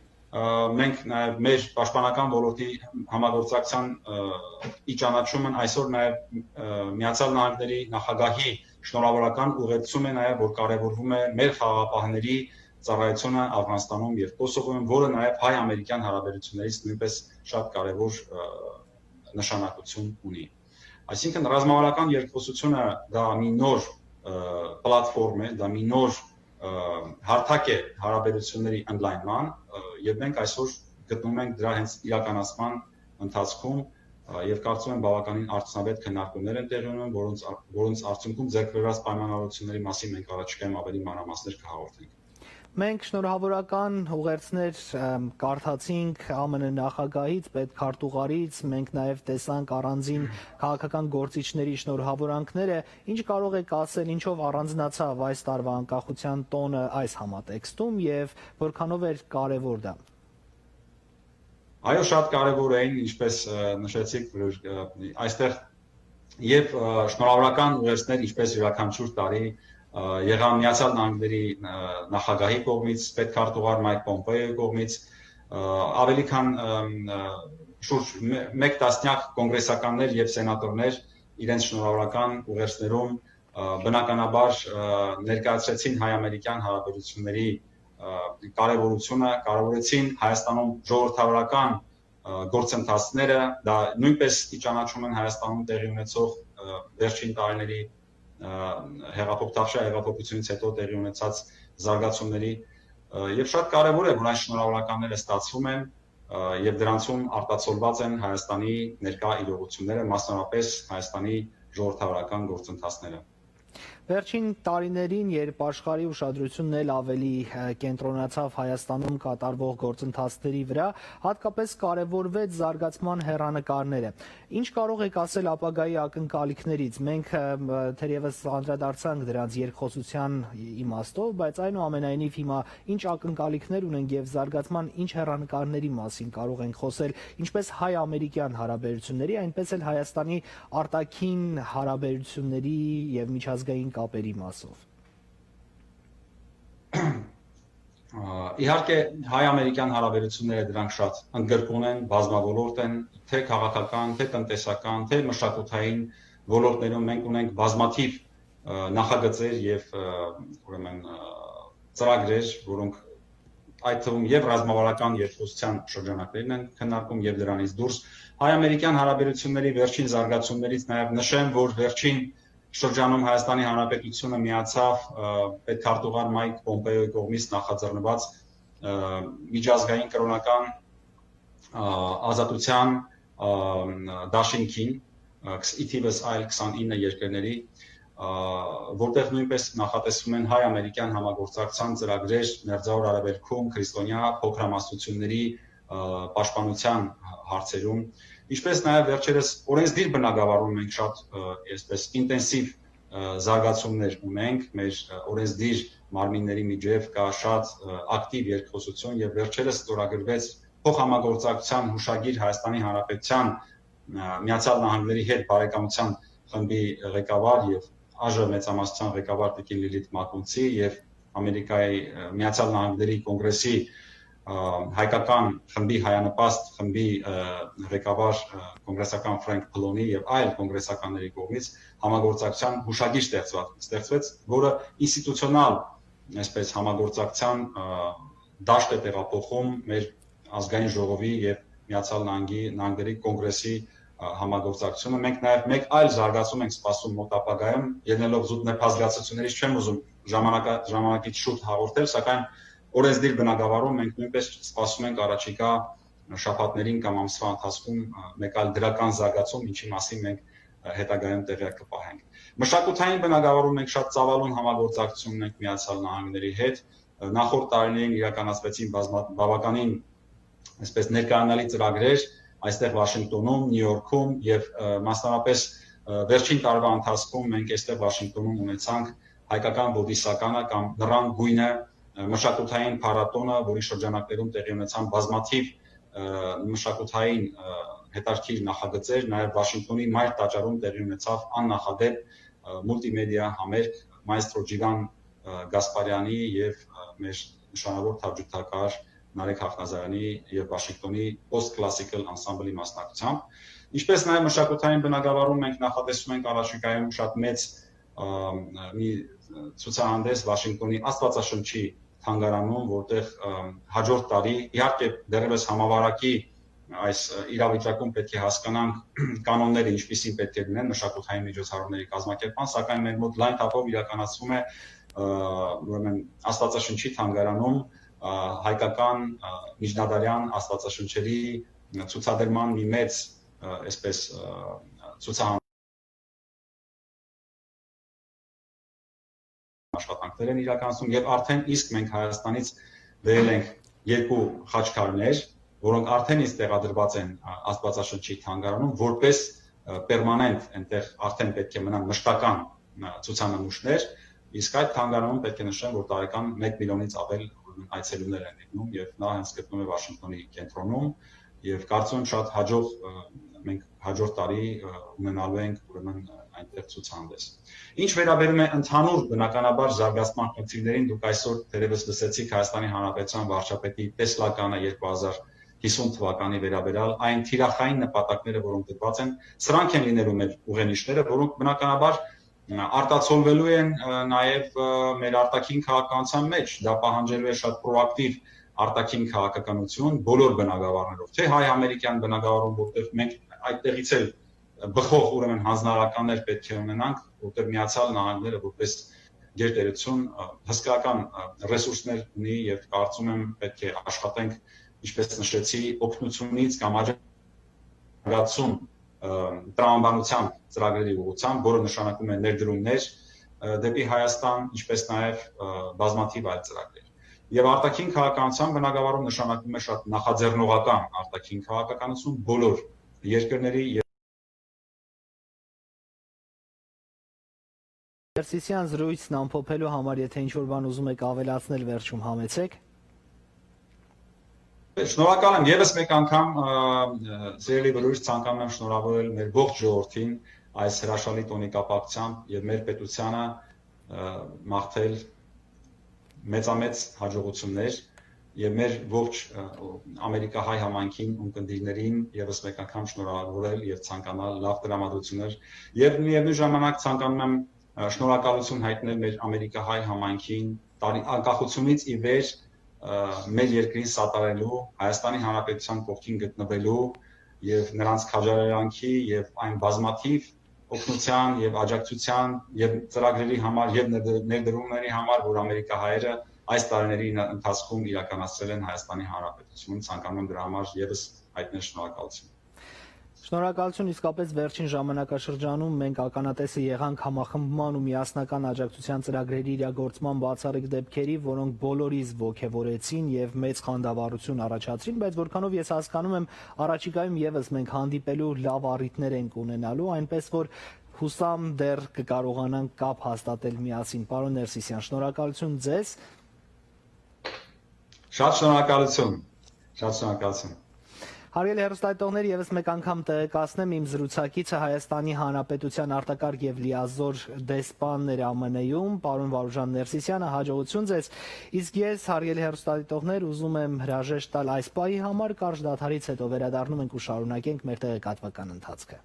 մենք նաև մեր պաշտպանական ոլորտի համագործակցության ի ճանաչումն այսօր նաև Միացյալ Նահանգների նախագահի շնորհավորական ուղերձում է նաև որ կարևորվում է մեր խաղաղապահների ծառայությունը Աֆղանստանում եւ Կոսովոյում, որը նաև հայ-ամերիկյան հարաբերություններից նույնպես շատ կարևոր նշանակություն ունի։ Այսինքն ռազմավարական երկխոսությունը դա մի նոր պլատֆորմ է, դա մի նոր հարթակ է հարաբերությունների ընդլայնման եւ մենք այսօր գտնվում ենք դրա հենց իրականացման ընթացքում եւ կարծում եմ բավականին արդյունավետ քննարկումներ են տեղի ունենում, որոնց արդյունքում ձեռք բերված պայմանավորությունների մասին մենք առաջիկայում ավելի մանրամասներ կհաղորդենք։ Մենք շնորհավորական ուղերձներ կարդացինք ԱՄՆ նախագահից, պետքարտուղարից, մենք նաև տեսանք առանձին քաղաքական գործիչների շնորհավորանքները, ինչ կարող եք ասել, ինչով առանձնացավ այս տարվա անկախության տոնը այս համատեքստում եւ որքանով էր կարեւոր դա։ Այո, շատ կարեւոր էին, ինչպես նշեցիք, այստեղ եւ շնորհավորական ուղերձներ, ինչպես յուրաքանչյուր տարի եղան Միացյալ Նահանգների նախագահի կողմից, պետքարտուղար Մայք Պոմպեոյի կողմից, ավելի քան շուրջ 1 տասնյակ կոնգրեսականներ եւ սենատորներ իրենց շնորհավորական ուղերձներում բնականաբար ներկայացրեցին հայ-ամերիկյան հարաբերությունների կարևորությունը, կարևորեցին Հայաստանում ժողովրդավարական գործընթացները, դա նույնպես ի ճանաչում են Հայաստանում տեղի ունեցող վերջին տարիների հեղափոխությունից հետո տեղի ունեցած զարգացումների եւ շատ կարեւոր է որ այս շնորհավորականները ստացվում են եւ դրանցում արտացոլված են Հայաստանի ներկա իրողությունները, մասնավորապես Հայաստանի ժողովրդավարական գործընթացները։ Վերջին տարիներին, երբ աշխարհի ուշադրությունն էլ ավելի կենտրոնացավ Հայաստանում կատարվող գործընթացների վրա, հատկապես կարևորվեց զարգացման հեռանկարները։ Ինչ կարող եք ասել ապագայի ակնկալիքներից։ Մենք թերևս անդրադարձանք դրանց երկխոսության իմաստով, բայց այնուամենայնիվ հիմա ինչ ակնկալիքներ ունենք եւ զարգացման ինչ հեռանկարների մասին կարող ենք խոսել, ինչպես հայ-ամերիկյան հարաբերությունների, այնպես էլ Հայաստանի արտաքին հարաբերությունների եւ միջազգային կապերի մասով։ Իհարկե հայ-ամերիկյան հարաբերությունները դրանք շատ ընդգրկուն են, բազմավորորդ են, թե քաղաքական, թե տնտեսական, թե մշակութային ոլորտներում մենք ունենք բազմաթիվ նախագծեր եւ ուրեմն ծրագրեր, որոնք այդ թվում եւ ռազմավարական երկխոսության շրջանակներն են քննարկում եւ դրանից դուրս հայ-ամերիկյան հարաբերությունների վերջին զարգացումներից նաեւ նշեմ, որ վերջին շրջանում Հայաստանի Հանրապետությունը միացավ պետքարտուղար Մայք Պոմպեոյի կողմից նախաձեռնված միջազգային կրոնական ազատության դաշինքին, իթիվս այլ 29 երկրների, որտեղ նույնպես նախատեսվում են հայ-ամերիկյան համագործակցության ծրագրեր Մերձավոր Արևելքում, քրիստոնյա փոքրամասնությունների պաշտպանության հարցերում, ինչպես նաև վերջերս օրենսդիր բնագավառում մենք շատ այսպես ինտենսիվ զարգացումներ ունենք, մեր օրենսդիր մարմինների միջև կա շատ ակտիվ երկխոսություն եւ վերջերս ստորագրվեց փոխհամագործակցության հուշագիր Հայաստանի Հանրապետության Միացյալ Նահանգների հետ բարեկամության խմբի ղեկավար եւ ԱԺ մեծամասնության ղեկավար Տիկին Լիլիթ Մակունցի եւ Ամերիկայի Միացյալ Նահանգների կոնգրեսի հայկական խմբի հայանպաստ խմբի ղեկավար կոնգրեսական Ֆրենկ Փլոնի եւ այլ կոնգրեսականների կողմից համագործակցության հուշագիր ստեղծվեց, որը ինստիտուցիոնալ այսպես համագործակցության դաշտ է տեղափոխում մեր ազգային ժողովի եւ Միացյալ Նահանգների կոնգրեսի համագործակցությունը։ Մենք նաեւ մեկ այլ զարգացում ենք սպասում մոտ ապագայում, ելնելով զուտ նեփազգացություններից չեմ ուզում ժամանակից շուտ հաղորդել, սակայն օրենսդիր բնագավառում մենք նույնպես սպասում ենք առաջիկա շաբաթներին կամ ամսվա ընթացքում մեկ այլ դրական զարգացում, ինչի մասին մենք հետագայում տեղյակ կպահենք։ Մշակութային բնագավառում մենք շատ ծավալուն համագործակցություն ունենք Միացյալ Նահանգների հետ։ Նախորդ տարիներին իրականացվեցին բավականին այսպես ներկայանալի ծրագրեր այստեղ Վաշինգտոնում, Նյու Յորքում եւ մասնավորապես վերջին տարվա ընթացքում մենք այստեղ Վաշինգտոնում ունեցանք հայկական բոդիսականը կամ նռան գույնը մշակութային փառատոնը, որի շրջանակներում տեղի ունեցան բազմաթիվ մշակութային հետաքրքիր նախագծեր, նաև Վաշինգտոնի մայր տաճարում տեղի ունեցավ աննախադեպ մուլտիմեդիա համերգ մայստրո Ջիվան Գասպարյանի եւ մեր նշանավոր թավջութակար Նարեկ Հախնազարյանի եւ Վաշինգտոնի post-classical ensemble-ի մասնակցությամբ, ինչպես նաև մշակութային բնագավառում մենք նախատեսում ենք առաջիկայում շատ մեծ մի ցուցահանդես Վաշինգտոնի Աստվածաշնչի թանգարանում, որտեղ հաջորդ տարի իհարկե դեռևս համավարակի այս իրավիճակում պետք է հասկանանք կանոնները ինչպիսին պետք է լինեն մշակութային միջոցառումների կազմակերպման, սակայն մեր մոտ լայն թափով իրականացվում է ուրեմն Աստվածաշնչի թանգարանում հայկական միջնադարյան աստվածաշնչերի ցուցադրման մի մեծ այսպես ցուցահանդես աշխատանքներ են իրականացում եւ արդեն իսկ մենք Հայաստանից վերել ենք երկու խաչքարներ, որոնք արդեն իսկ տեղադրված են Աստվածաշնչի թանգարանում, որպես պերմանենտ այնտեղ արդեն պետք է մնան մշտական ցուցանմուշներ, իսկ այդ թանգարանում պետք է նշեմ, որ տարեկան 1 միլիոնից ավել այցելուներ են լինում եւ նա հենց գտնվում է Վաշինգտոնի կենտրոնում եւ կարծում եմ շատ հաջող մենք հաջորդ տարի ունենալու ենք ուրեմն այնտեղ ցուցահանդես։ Ինչ վերաբերում է ընդհանուր բնականաբար զարգացման խնդիրներին, դուք այսօր դերևս լսեցիք Հայաստանի Հանրապետության վարչապետի տեսլականը 2050 թվականի վերաբերյալ այն թիրախային նպատակները, որոնք դրված են, սրանք են լինելու մեր ուղենիշները, որոնք բնականաբար արտացոլվելու են նաև մեր արտաքին քաղաքականության մեջ, դա պահանջելու է շատ պրոակտիվ արտաքին քաղաքականություն բոլոր բնագավառներով, թե հայ-ամերիկյան բնագավառում, որտեղ մենք այդտեղից էլ բխող ուրեմն հանձնարարականներ պետք է ունենանք, որտեղ Միացյալ Նահանգները որպես գերտերություն հսկայական ռեսուրսներ ունի եւ կարծում եմ պետք է աշխատենք, ինչպես նշեցի, օգնությունից կամ աջակցություն տրամաբանության ծրագրերի ուղղությամբ, որը նշանակում է ներդրումներ դեպի Հայաստան, ինչպես նաև բազմաթիվ այլ ծրագրեր։ Եվ արտաքին քաղաքականության բնագավառում նշանակում է շատ նախաձեռնողական արտաքին քաղաքականություն բոլոր երկրների Ներսիսյան զրույցն ամփոփելու համար, եթե ինչ-որ բան ուզում եք ավելացնել, վերջում համեցեք։ Շնորհակալ եմ եւս մեկ անգամ սիրելի բրույց ցանկանում եմ շնորհավորել մեր ողջ ժողովրդին այս հրաշալի տոնի կապակցությամբ եւ մեր պետությանը մաղթել մեծամեծ հաջողություններ եւ մեր ողջ ամերիկահայ համայնքին ու կնդիրներին եւս մեկ անգամ շնորհավորել եւ ցանկանալ լավ տրամադրություններ եւ միևնույն ժամանակ ցանկանում եմ շնորհակալություն հայտնել մեր ամերիկահայ համայնքին անկախությունից ի վեր մեր երկրին սատարելու Հայաստանի Հանրապետության կողքին գտնվելու եւ նրանց քաջալերանքի եւ այն բազմաթիվ օգնության եւ աջակցության եւ ծրագրերի համար եւ ներդրումների համար, որ ամերիկահայերը այս տարիների ընթացքում իրականացրել են Հայաստանի Հանրապետությունում, ցանկանում եմ դրա համար եւս հայտնել շնորհակալություն։ Շնորհակալություն, իսկապես վերջին ժամանակաշրջանում մենք ականատեսը եղանք համախմբման ու միասնական աջակցության ծրագրերի իրագործման բացառիկ դեպքերի, որոնք բոլորիս ոգևորեցին եւ մեծ խանդավառություն առաջացրին, բայց որքանով ես հասկանում եմ, առաջիկայում եւս մենք հանդիպելու լավ առիթներ ենք ունենալու, այնպես որ հուսամ դեռ կկարողանանք կապ հաստատել միասին։ Պարոն Ներսիսյան, շնորհակալություն ձեզ։ Շատ շնորհակալություն։ Շատ շնորհակալություն։ Հարգելի հեռուստադիտողներ, եւս մեկ անգամ տեղեկացնեմ իմ զրուցակիցը Հայաստանի Հանրապետության արտակարգ եւ լիազոր դեսպաններ ԱՄՆ-ում, պարոն Վարուժան Ներսիսյանը, հաջողություն ձեզ։ Իսկ ես, հարգելի հեռուստադիտողներ, ուզում եմ հրաժեշտ տալ այս պահի համար, կարճ դադարից հետո վերադառնում ենք ու շարունակենք մեր տեղեկատվական ընթացքը։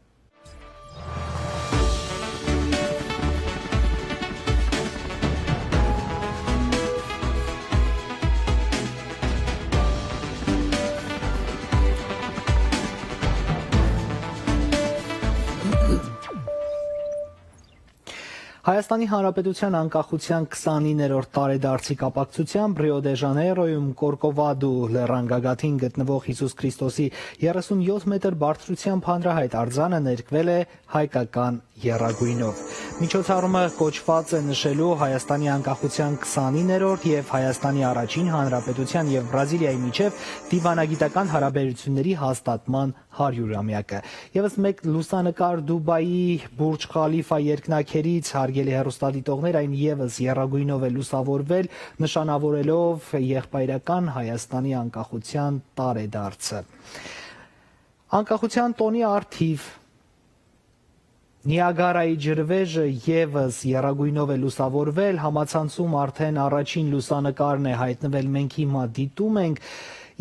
Հայաստանի Հանրապետության անկախության 29-րդ տարեդարձի կապակցությամբ Ռիո դե Ժանեյրոյում Կորկովադու լեռան գագաթին գտնվող Հիսուս Քրիստոսի 37 մետր բարձրությամբ հանրահայտ արձանը ներկվել է հայկական եռագույնով։ Միջոցառումը կոչված է նշելու Հայաստանի անկախության 29-րդ եւ Հայաստանի առաջին հանրապետության եւ Բրազիլիայի միջև դիվանագիտական հարաբերությունների հաստատման 100-ամյակը։ Եվս մեկ լուսանկար Դուբայի Բուրջ Խալիֆա երկնաքերից, հարգելի հեռուստադիտողներ, այն եւս եռագույնով է լուսավորվել, նշանավորելով եղբայրական Հայաստանի անկախության տարեդարձը։ Անկախության տոնի առթիվ Նիագարայի ջրվեժը եւս եռագույնով է լուսավորվել, համացանցում արդեն առաջին լուսանկարն է հայտնվել, մենք հիմա դիտում ենք։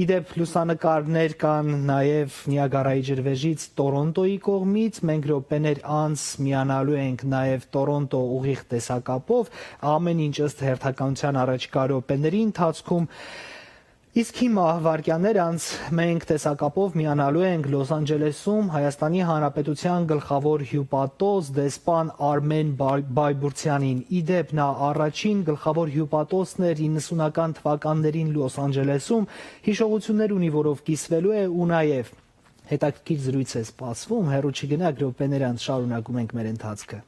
Իդեպ լուսանկարներ կան նաև Նիագարայի ջրվեժից Տորոնտոյի կողմից, մենք րոպեներ անց միանալու ենք նաև Տորոնտո ուղիղ տեսակապով, ամեն ինչ ըստ հերթականության առաջիկա րոպեների ընթացքում։ Իսկ հիմա վայրկյաններ անց մենք տեսակապով միանալու ենք Լոս Անջելեսում Հայաստանի Հանրապետության գլխավոր հյուպատոս դեսպան Արմեն Բայբուրցյանին։ Իդեպ նա առաջին գլխավոր հյուպատոսն էր 90-ական թվականներին Լոս Անջելեսում, հիշողություններ ունի, որով կիսվելու է ու նաև հետաքրքիր զրույց է սպասվում, հեռու չգնաք, րոպեներ անց շարունակում ենք մեր ընթացքը։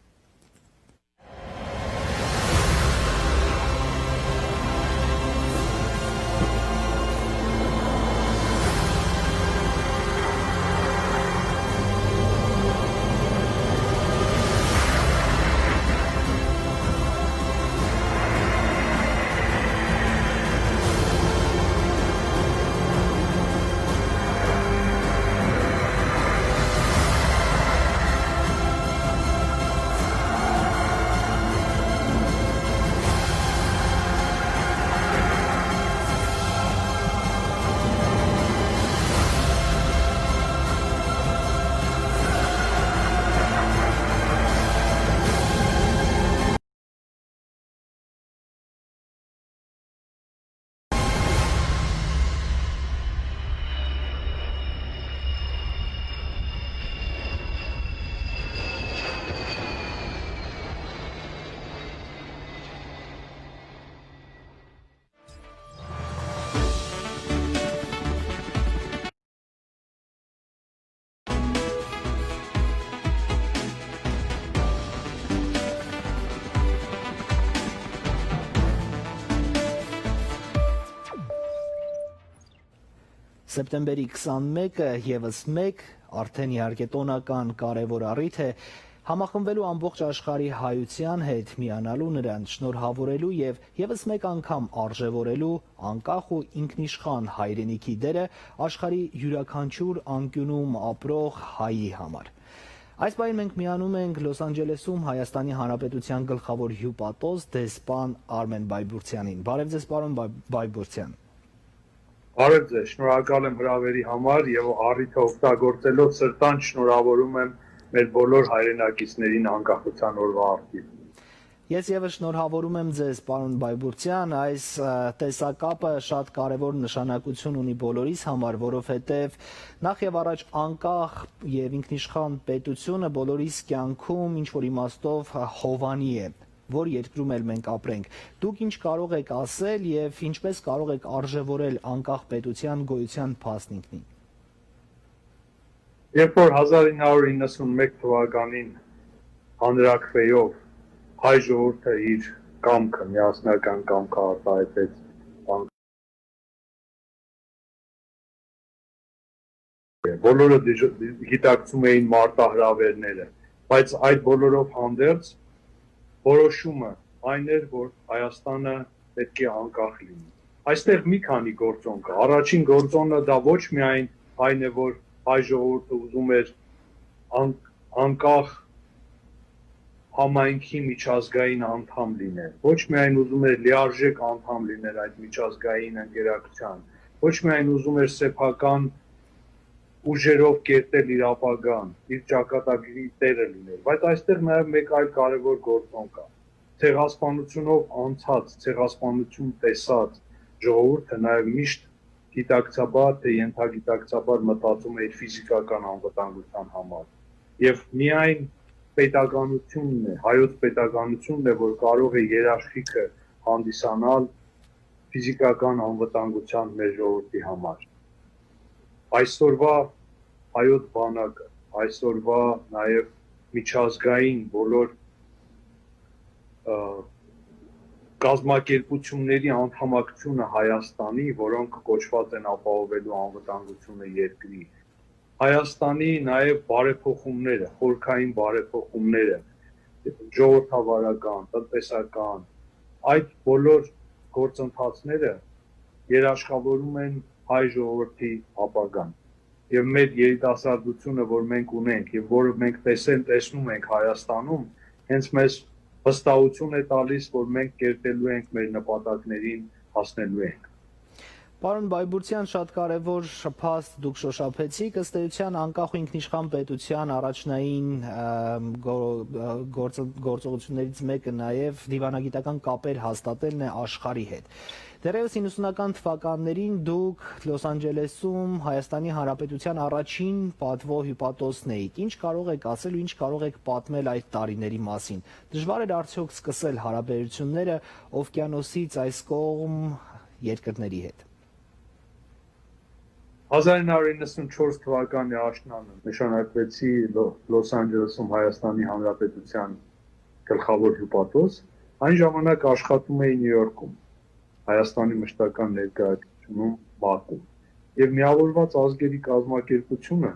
Սեպտեմբերի 21-ը եւս մեկ արդեն իհարկե տոնական կարևոր առիթ է համախմբվելու ամբողջ աշխարհի հայության հետ միանալու նրան շնորհավորելու եւ եւս մեկ անգամ արժեվորելու անկախ ու ինքնիշխան հայրենիքի դերը աշխարհի յուրաքանչյուր անկյունում ապրող հայի համար։ Այս պահին մենք միանում ենք Լոս Անջելեսում Հայաստանի Հանրապետության գլխավոր հյուպատոս դեսպան Արմեն Բայբուրցյանին։ Բարև ձեզ, պարոն Բայբուրցյան։ Բարև ձեզ, շնորհակալ եմ հրավերի համար եւ առիթը օգտագործելով սրտանց շնորհավորում եմ մեր բոլոր հայրենակիցներին անկախության օրվա արդիվ։ Ես եւս շնորհավորում եմ ձեզ, պարոն Բայբուրցյան, այս տեսակապը շատ կարևոր նշանակություն ունի բոլորիս համար, որովհետեւ նախ եւ առաջ անկախ եւ ինքնիշխան պետությունը բոլորիս կյանքում ինչ որ իմաստով հովանի է, որ երկրում էլ մենք ապրենք։ Դուք ինչ կարող եք ասել եւ ինչպես կարող եք արժևորել անկախ պետության գոյության փաստն ինքնին։ Երբ որ 1991 թվականին հանրաքվեով հայ ժողովուրդը իր կամքը, միասնական կամքը արտահայտեց բոլորը գիտակցում էին մարտահրավերները, բայց այդ բոլորով հանդերձ որոշումը այն էր, որ Հայաստանը պետք է անկախ լինի։ Այստեղ մի քանի գործոն կա։ Առաջին գործոնը դա ոչ միայն այն է, որ հայ ժողովուրդը ուզում էր անկախ համայնքի միջազգային անդամ լինել, ոչ միայն ուզում էր լիարժեք անդամ լինել այդ միջազգային ընկերակցության, ոչ միայն ուզում էր սեփական ուժերով կերտել իր ապագան, իր ճակատագրի տերը լինել, բայց այստեղ նաև մեկ այլ կարևոր գործոն կա։ Ցեղասպանությունով անցած, ցեղասպանություն տեսած ժողովուրդը նաև միշտ գիտակցաբար թե ենթագիտակցաբար մտածում է իր ֆիզիկական անվտանգության համար։ Եվ միայն պետականությունն է, հայոց պետականությունն է, որ կարող է երաշխիքը հանդիսանալ ֆիզիկական անվտանգության մեր ժողովրդի համար։ Այսօրվա հայոց բանակը, այսօրվա նաև միջազգային բոլոր կազմակերպությունների անդամակցությունը Հայաստանի, որոնք կոչված են ապահովելու անվտանգությունը երկրի, Հայաստանի նաև բարեփոխումները, խորքային բարեփոխումները, ժողովրդավարական, տնտեսական, այդ բոլոր գործընթացները երաշխավորում են հայ ժողովրդի ապագան։ Եվ մեր երիտասարդությունը, որ մենք ունենք եւ որը մենք տեսնում ենք Հայաստանում, հենց մեզ վստահություն է տալիս, որ մենք կերտելու ենք մեր նպատակներին հասնելու ենք։ Պարոն Բայբուրցյան, շատ կարևոր փաստ դուք շոշափեցիք, ըստ էության անկախ ու ինքնիշխան պետության առաջնային գործողություններից մեկը նաև դիվանագիտական կապեր հաստատելն է աշխարհի հետ։ Դեռևս 90-ական թվականներին դուք Լոս Անջելեսում Հայաստանի Հանրապետության առաջին պատվո հյուպատոսն էիք։ Ինչ կարող եք ասել ու ինչ կարող եք պատմել այդ տարիների մասին։ Դժվար էր արդյոք սկսել հարաբերությունները օվկիանոսից այս կողմ երկրների հետ։ 1994 թվականի աշնանը նշանակվեցի Լոս Անջելեսում Հայաստանի Հանրապետության գլխավոր հյուպատոս, այն ժամանակ աշխատում էի Նյու Յորքում, Հայաստանի մշտական ներկայացնում Բաքվում, եւ Միավորված ազգերի կազմակերպությունը,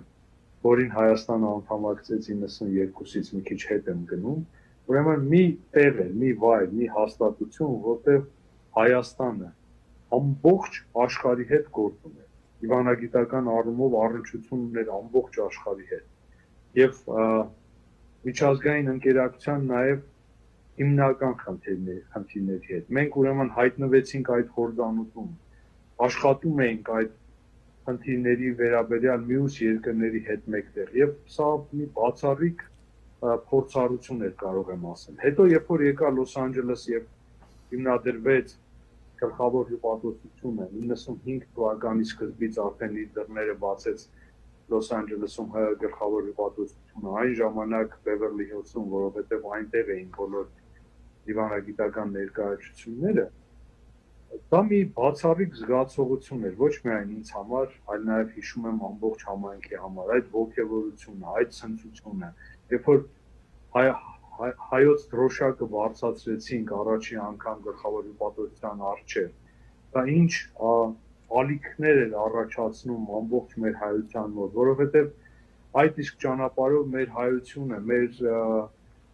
որին Հայաստանը անդամակցեց 92-ից մի քիչ հետ եմ գնում, ուրեմն մի տեղ է, մի վայր, մի հաստատություն, որտեղ Հայաստանը ամբողջ աշխարհի հետ գործում է, դիվանագիտական առումով առնչություն ուներ ամբողջ աշխարհի հետ եւ միջազգային ընկերակցության նաեւ հիմնական խնդիրների հետ։ Մենք ուրեմն հայտնվեցինք այդ խորհրդանոցում, աշխատում էինք այդ խնդիրների վերաբերյալ մյուս երկրների հետ մեկտեղ եւ սա մի բացառիկ փորձառություն էր, կարող եմ ասել։ Հետո երբ որ եկա Լոս Անջելես եւ հիմնադրվեց գլխավոր հյուպատոսությունը 95 թվականի սկզբից արդեն իր դռները բացեց Լոս Անջելեսում գլխավոր հյուպատոսությունը, այն ժամանակ Բևերլի Հիլսում, որովհետև այնտեղ էին բոլոր դիվանագիտական ներկայացությունները, դա մի բացառիկ զգացողություն էր, ոչ միայն ինձ համար, այլ նաև հիշում եմ ամբողջ համայնքի համար, այդ ոգևորությունը, այդ ցնծությունը, երբ որ հայոց դրոշակը բարձրացրեցինք առաջին անգամ գլխավոր հյուպատոսության առջև, դա ինչ ալիքներ էր առաջացնում ամբողջ մեր հայության մոտ, որովհետև այդ իսկ ճանապարհով մեր հայությունը, մեր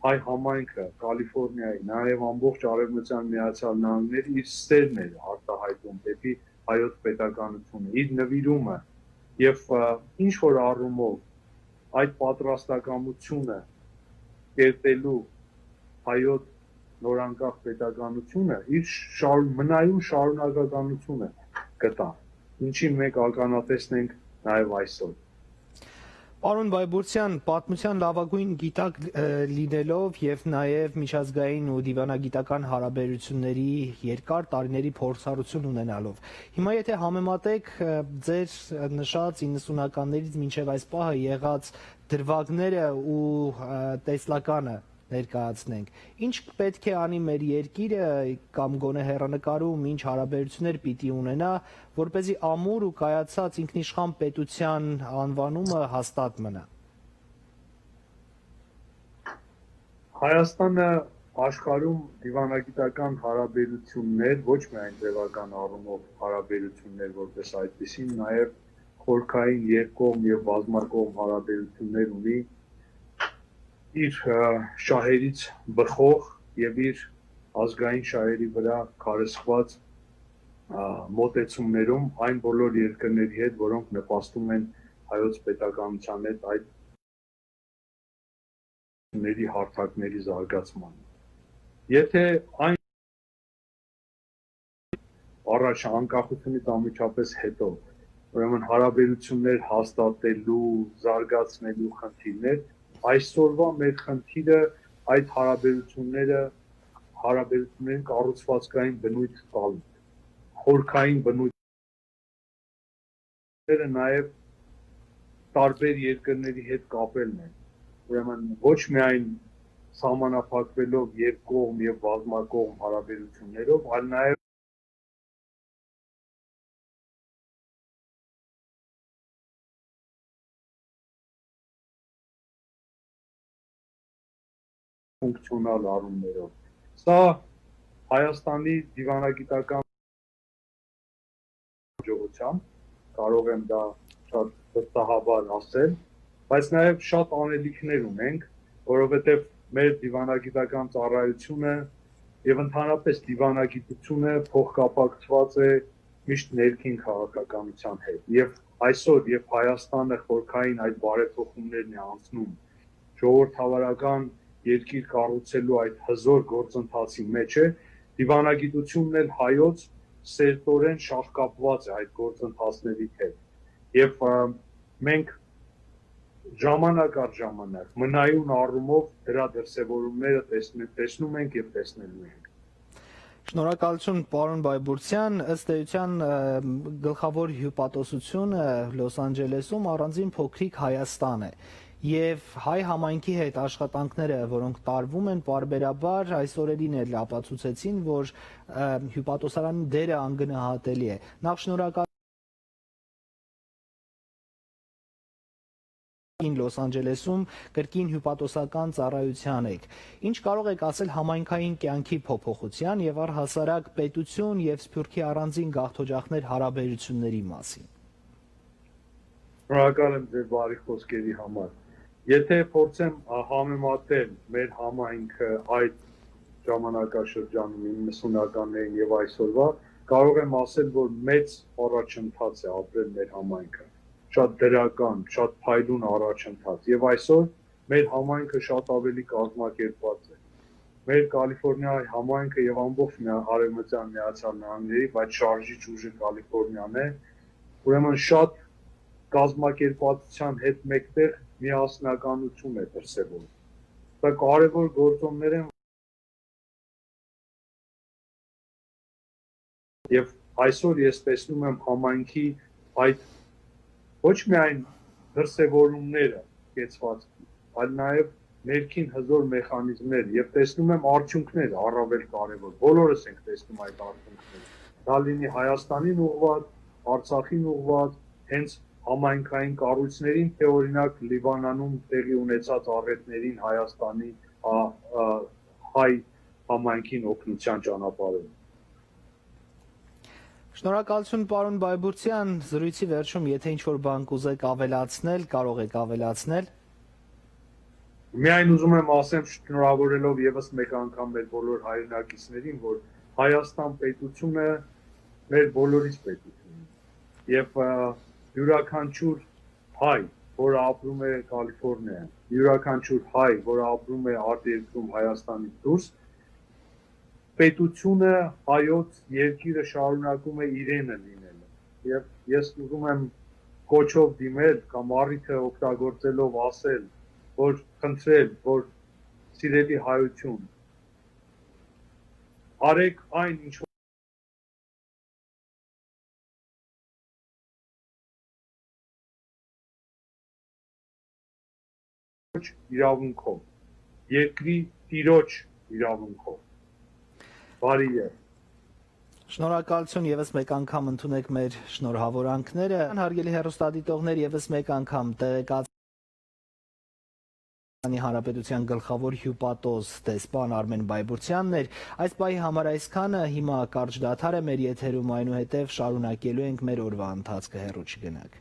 հայ համայնքը Կալիֆոռնիայի, նաև ամբողջ Արևմտյան Միացյալ Նահանգների իր սերն էր արտահայտում դեպի հայոց պետականությունը, իր նվիրումը եւ ինչ որ առումով այդ պատրաստակամությունը կերտելու հայոց նորանկախ պետականությունը իր մնայուն շարունակականությունը կտա, ինչին մենք ականատեսն ենք նաև այսօր։ Պարոն Բայբուրցյան, պատմության լավագույն գիտակ լինելով եւ նաեւ միջազգային ու դիվանագիտական հարաբերությունների երկար տարիների փորձառություն ունենալով, հիմա եթե համեմատեք ձեր նշած 90-ականներից մինչեւ այս պահը եղած դրվագները ու տեսլականը ներկայացնենք, ինչ պետք է անի մեր երկիրը կամ գոնե հեռանկարում ինչ հարաբերություններ պիտի ունենա, որպեսզի ամուր ու կայացած ինքնիշխան պետության անվանումը հաստատ մնա։ Հայաստանը աշխարհում դիվանագիտական հարաբերություններ, ոչ միայն ձևական առումով հարաբերություններ, որպես այդպեսին, նաև խորքային երկկողմ եւ բազմակողմ հարաբերություններ ունի իր շահերից բխող եւ իր ազգային շահերի վրա քարսխված մոտեցումներում այն բոլոր երկրների հետ, որոնք նպաստում են հայոց պետականության հետ այդ ների հարթակների զարգացմանը։ Եթե այն առաջ անկախությունից անմիջապես հետո, ուրեմն հարաբերություններ հաստատելու, զարգացնելու խնդիրներ, այսօրվա մեր խնդիրը այդ հարաբերություններին կառուցվածքային բնույթ տալն է, խորքային բնույթները նաև տարբեր երկրների հետ կապելն են, ուրեմն ոչ միայն սահմանափակվելով երկկողմ եւ բազմակողմ հարաբերություններով, այլ նաև ֆունկցիոնալ առումներով։ Սա Հայաստանի դիվանագիտական հաջողությամբ, կարող եմ դա շատ վստահաբար ասել, բայց նաև շատ անելիքներ ունենք, որովհետև մեր դիվանագիտական ծառայությունը եւ ընդհանրապես դիվանագիտությունը փոխկապակցված է միշտ ներքին քաղաքականության հետ։ Եվ այսօր, երբ Հայաստանը խորքային այդ բարեփոխումներն է անցնում, ժողովրդավարական երկիր կառուցելու այդ հզոր գործընթացի մեջ է, դիվանագիտությունն էլ հայոց սերտորեն շահկապված է այդ գործընթացների հետ։ Եվ մենք ժամանակ առ ժամանակ մնայուն առումով դրա դրսևորումները տեսնում ենք եւ տեսնելու ենք։ Շնորհակալություն պարոն Բայբուրցյան, ըստ էության գլխավոր հյուպատոսությունը Լոս Անջելեսում առանձին փոքրիկ Հայաստան է։ Եվ հայ համայնքի հետ աշխատանքները, որոնք տարվում են պարբերաբար, այս օրերին էլ ապացուցեցին, որ հյուպատոսարանի դերը անգնահատելի է։ Նախ շնորհակալ Լոս Անջելեսում կրկին հյուպատոսական ծառայության եք։ Ինչ կարող եք ասել համայնքային կյանքի փոփոխության եւ առհասարակ պետություն եւ Սփյուռքի առանձին գաղթօջախներ հարաբերությունների մասին։ Շնորհակալ եմ ձեր բարի խոսքերի համար։ Եթե փորձեմ համեմատել մեր համայնքը այդ ժամանակաշրջանում 90-ականներին եւ այսօրվա, կարող եմ ասել, որ մեծ առաջընթաց է ապրել մեր համայնքը։ Շատ դրական, շատ փայլուն առաջընթաց եւ այսօր մեր համայնքը շատ ավելի կազմակերպված է։ Մեր Կալիֆոռնիայի համայնքը եւ ամբողջ Արևմտյան Միացյալ Նահանգների, բայց շարժիչ ուժը Կալիֆոռնիան է, ուրեմն շատ կազմակերպվածության հետ մեկտեղ միասնականություն է դրսևորվում։ Դա կարևոր գործոններ են եւ այսօր ես տեսնում եմ համայնքի այդ ոչ միայն դրսևորումները կեցվածքի, այլ նաև ներքին հզոր մեխանիզմներ եւ տեսնում եմ արդյունքները առավել կարեւոր։ Բոլորս ենք տեսնում այդ արդյունքները։ Դա լինի Հայաստանին ուղղված, Արցախին ուղղված, հենց համայնքային կառույցներին, թե օրինակ Լիբանանում տեղի ունեցած առեթներին Հայաստանի հայ համայնքին օգնության ճանապարհով։ Շնորհակալություն պարոն Բայբուրցյան, զրույցի վերջում եթե ինչ-որ բան կուզեք ավելացնել, կարող եք ավելացնել։ Միայն ուզում եմ ասեմ շնորհավորելով եւս մեկ անգամ մեր բոլոր հայրենակիցներին, որ Հայաստան պետությունը մեր բոլորիս պետությունն է։ Եվ յուրաքանչյուր հայ որը ապրում է Կալիֆոռնիայում, յուրաքանչյուր հայ, որը ապրում է արտերկրում Հայաստանից դուրս, պետությունը հայոց երկիրը շարունակում է իրենը լինելը։ Եվ ես ուզում եմ կոչով դիմել կամ առիթը օգտագործելով ասել, որ խնդրել, որ սիրելի հայություն, արեք այն, ինչ իրավունքով, երկրի տիրոջ իրավունքով։ Բարի երբ։ Շնորհակալություն եւս մեկ անգամ ընդունեք մեր շնորհավորանքները։ Հարգելի հեռուստադիտողներ, եւս մեկ անգամ տեղեկացանի Հանրապետության գլխավոր հյուպատոս դեսպան Արմեն Բայբուրցյանն էր։ Այս պահի համար այսքանը, հիմա կարճ դադար է մեր եթերում, այնուհետև շարունակելու ենք մեր օրվա ընթացքը, հեռու չգնաք։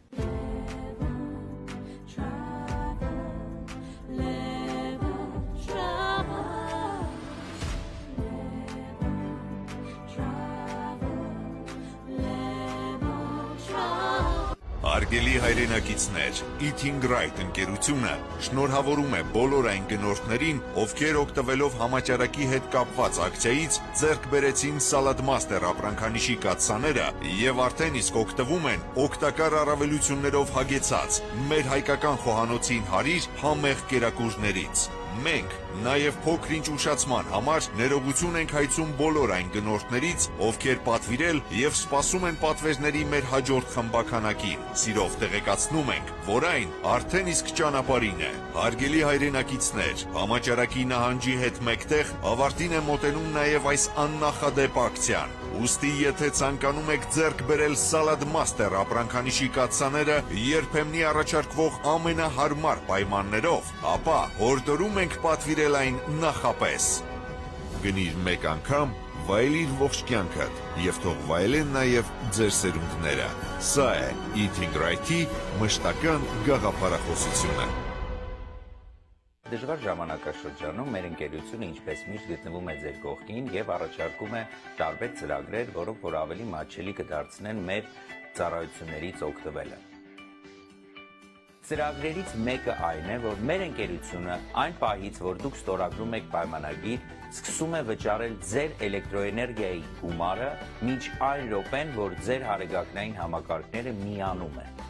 Հարգելի հայրենակիցներ, Eating Right ընկերությունը շնորհավորում է բոլոր այն գնորդներին, ովքեր օգտվելով համաճարակի հետ կապված ակցիայից ձեռք բերեցին Salad Master ապրանքանիշի կաթսաները եւ արդեն իսկ օգտվում են օգտակար առավելություններով հագեցած մեր հայկական խոհանոցին հարիր համեղ կերակուրներից։ Մենք նաև փոքր-ինչ ուշացման համար ներողություն ենք հայցում բոլոր այն գնորդներից, ովքեր պատվիրել եւ սպասում են պատվերների մեր հաջորդ խմբականակին։ Սիրով տեղեկացնում ենք, որ այն արդեն իսկ ճանապարհին է։ Հարգելի հայրենակիցներ, համաճարակի նահանջի հետ մեկտեղ ավարտին է մոտենում նաև այս աննախադեպ ակցիան։ Ուստի եթե ցանկանում եք ձեռք բերել Salad Master ապրանքանիշի կաթսաները երբեմնի առաջարկվող ամենահարմար պայմաններով, ապա հորդորում ենք պատվիրել այն նախապես։ Գնիր մեկ անգամ, վայելիր ողջ կյանքդ եւ թող վայելեն նաեւ ձեր սերունդները։ Սա է Eating Right-ի մշտական գաղափարախոսությունը։ Դժվար ժամանակաշրջանում մեր ընկերությունը ինչպես միշտ գտնվում է ձեր կողքին եւ առաջարկում է տարբեր ծրագրեր, որոնք որ ավելի մատչելի կդարձնեն մեր ծառայություններից օգտվելը։ Ծրագրերից մեկը այն է, որ մեր ընկերությունը այն պահից, որ դուք ստորագրում եք պայմանագիր, սկսում է վճարել ձեր էլեկտրոէներգիայի գումարը մինչ այն րոպեն, որ ձեր հարեգակնային համակարգները միանում են։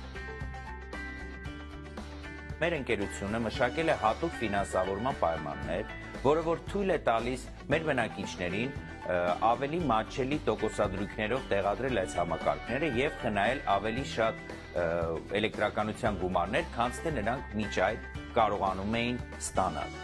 Մեր ընկերությունը մշակել է հատուկ ֆինանսավորման պայմաններ, որը որ թույլ է տալիս մեր բնակիչներին ավելի մատչելի տոկոսադրույքներով տեղադրել այս համակարգները եւ խնայել ավելի շատ էլեկտրականության գումարներ, քան թե նրանք միջ այդ կարողանում էին ստանալ։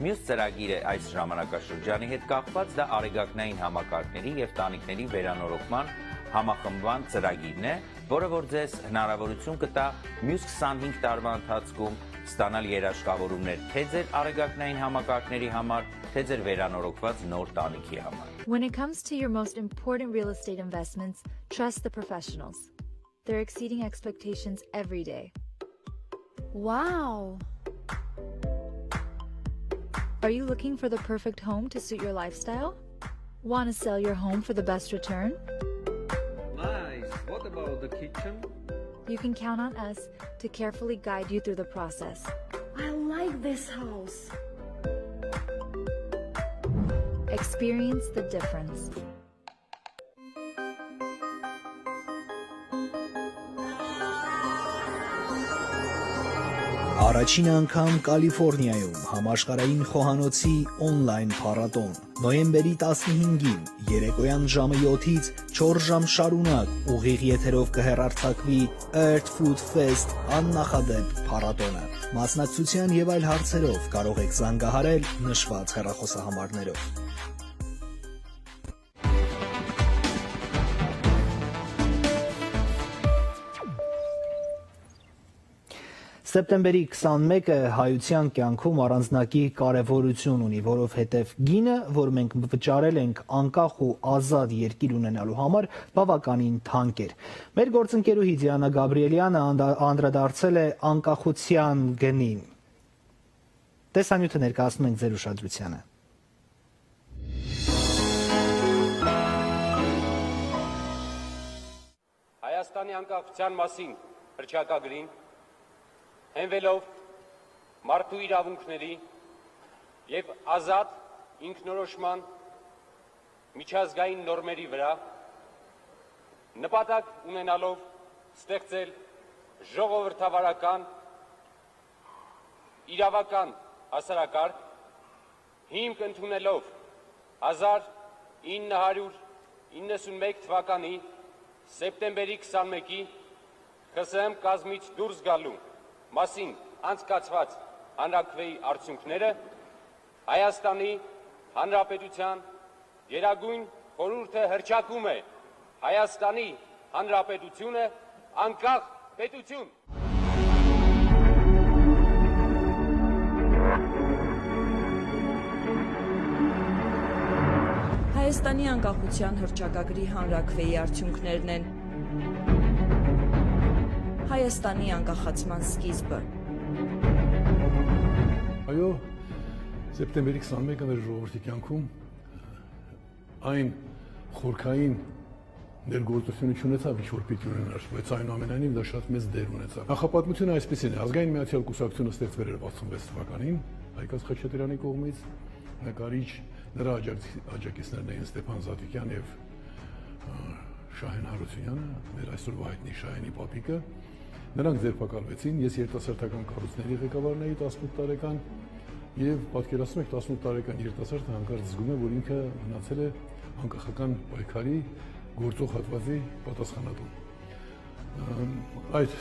Մյուս ծրագիրը այս ժամանակաշրջանի հետ կապված դա արեգակնային համակարգերի եւ տանիքների վերանորոգման համախմբման ծրագիրն է, որը որ ձեզ հնարավորություն կտա մյուս 25 տարվա ընթացքում ստանալ երաշխավորումներ թե ձեր արեգակնային համակարգերի համար, թե ձեր վերանորոգված նոր տանիքի համար։ When it comes to your most important real estate investments, trust the professionals. They're exceeding expectations every day. Wow! Are you looking for the perfect home to suit your lifestyle? Want to sell your home for the best return? Nice! What about the kitchen? You can count on us to carefully guide you through the process. I like this house. Experience the difference. Առաջին անգամ Կալիֆոռնիայում համաշխարհային խոհանոցի օնլայն փառատոն։ Նոյեմբերի 15-ին երեկոյան ժամը 7-ից 4 ժամ շարունակ ուղիղ եթերով կհեռարձակվի Earth Food Fest աննախադեպ փառատոնը։ Մասնակցության եւ այլ հարցերով կարող եք զանգահարել նշված հեռախոսահամարներով։ Սեպտեմբերի 21-ը հայության կյանքում առանձնակի կարևորություն ունի, որովհետև գինը, որ մենք վճարել ենք անկախ ու ազատ երկիր ունենալու համար, բավականին թանկ էր։ Մեր գործընկերուհի Դիանա Գաբրիելյանը անդրադարձել է անկախության գնին։ Տեսանյութը ներկայացնում ենք ձեր ուշադրությանը։ Հայաստանի անկախության մասին հռչակագրին հենվելով մարդու իրավունքների եւ ազատ ինքնորոշման միջազգային նորմերի վրա նպատակ ունենալով ստեղծել ժողովրդավարական իրավական հասարակարգ հիմք ընդունելով 1991 թվականի սեպտեմբերի 21-ի ԽՍՀՄ կազմից դուրս գալու մասին անցկացված հանրաքվեի արդյունքները Հայաստանի Հանրապետության Գերագույն խորհուրդը հռչակում է Հայաստանի Հանրապետությունը անկախ պետություն։ Հայաստանի անկախության հռչակագրի հանրաքվեի արդյունքներն են Հայաստանի անկախացման սկիզբը։ Այո, սեպտեմբերի 21-ը մեր ժողովրդի կյանքում այն խորքային ներգործությունը չունեցավ, ինչ որ պիտի ունենար, բայց այնուամենայնիվ դա շատ մեծ դեր ունեցավ։ Նախապատմությունը այսպեսին է. Ազգային միացյալ կուսակցությունը ստեղծվել էր 66 թվականին Հայկաց Խաչատրյանի կողմից, նկարիչ նրա աջակիցներն էին Ստեփան Զատիկյան եւ Շահեն Հարությունյանը, մեր այսօրվա հայտնի Շահենի պապիկը։ Նրանք ձերբակալվեցին, ես երիտասարդական կառույցների ղեկավարն էի 18 տարեկան եւ պատկերացնում եք 18 տարեկան երիտասարդը հանկարծ զգում է, որ ինքը մնացել է անկախական պայքարի գործող հատվածի պատասխանատու։ Այդ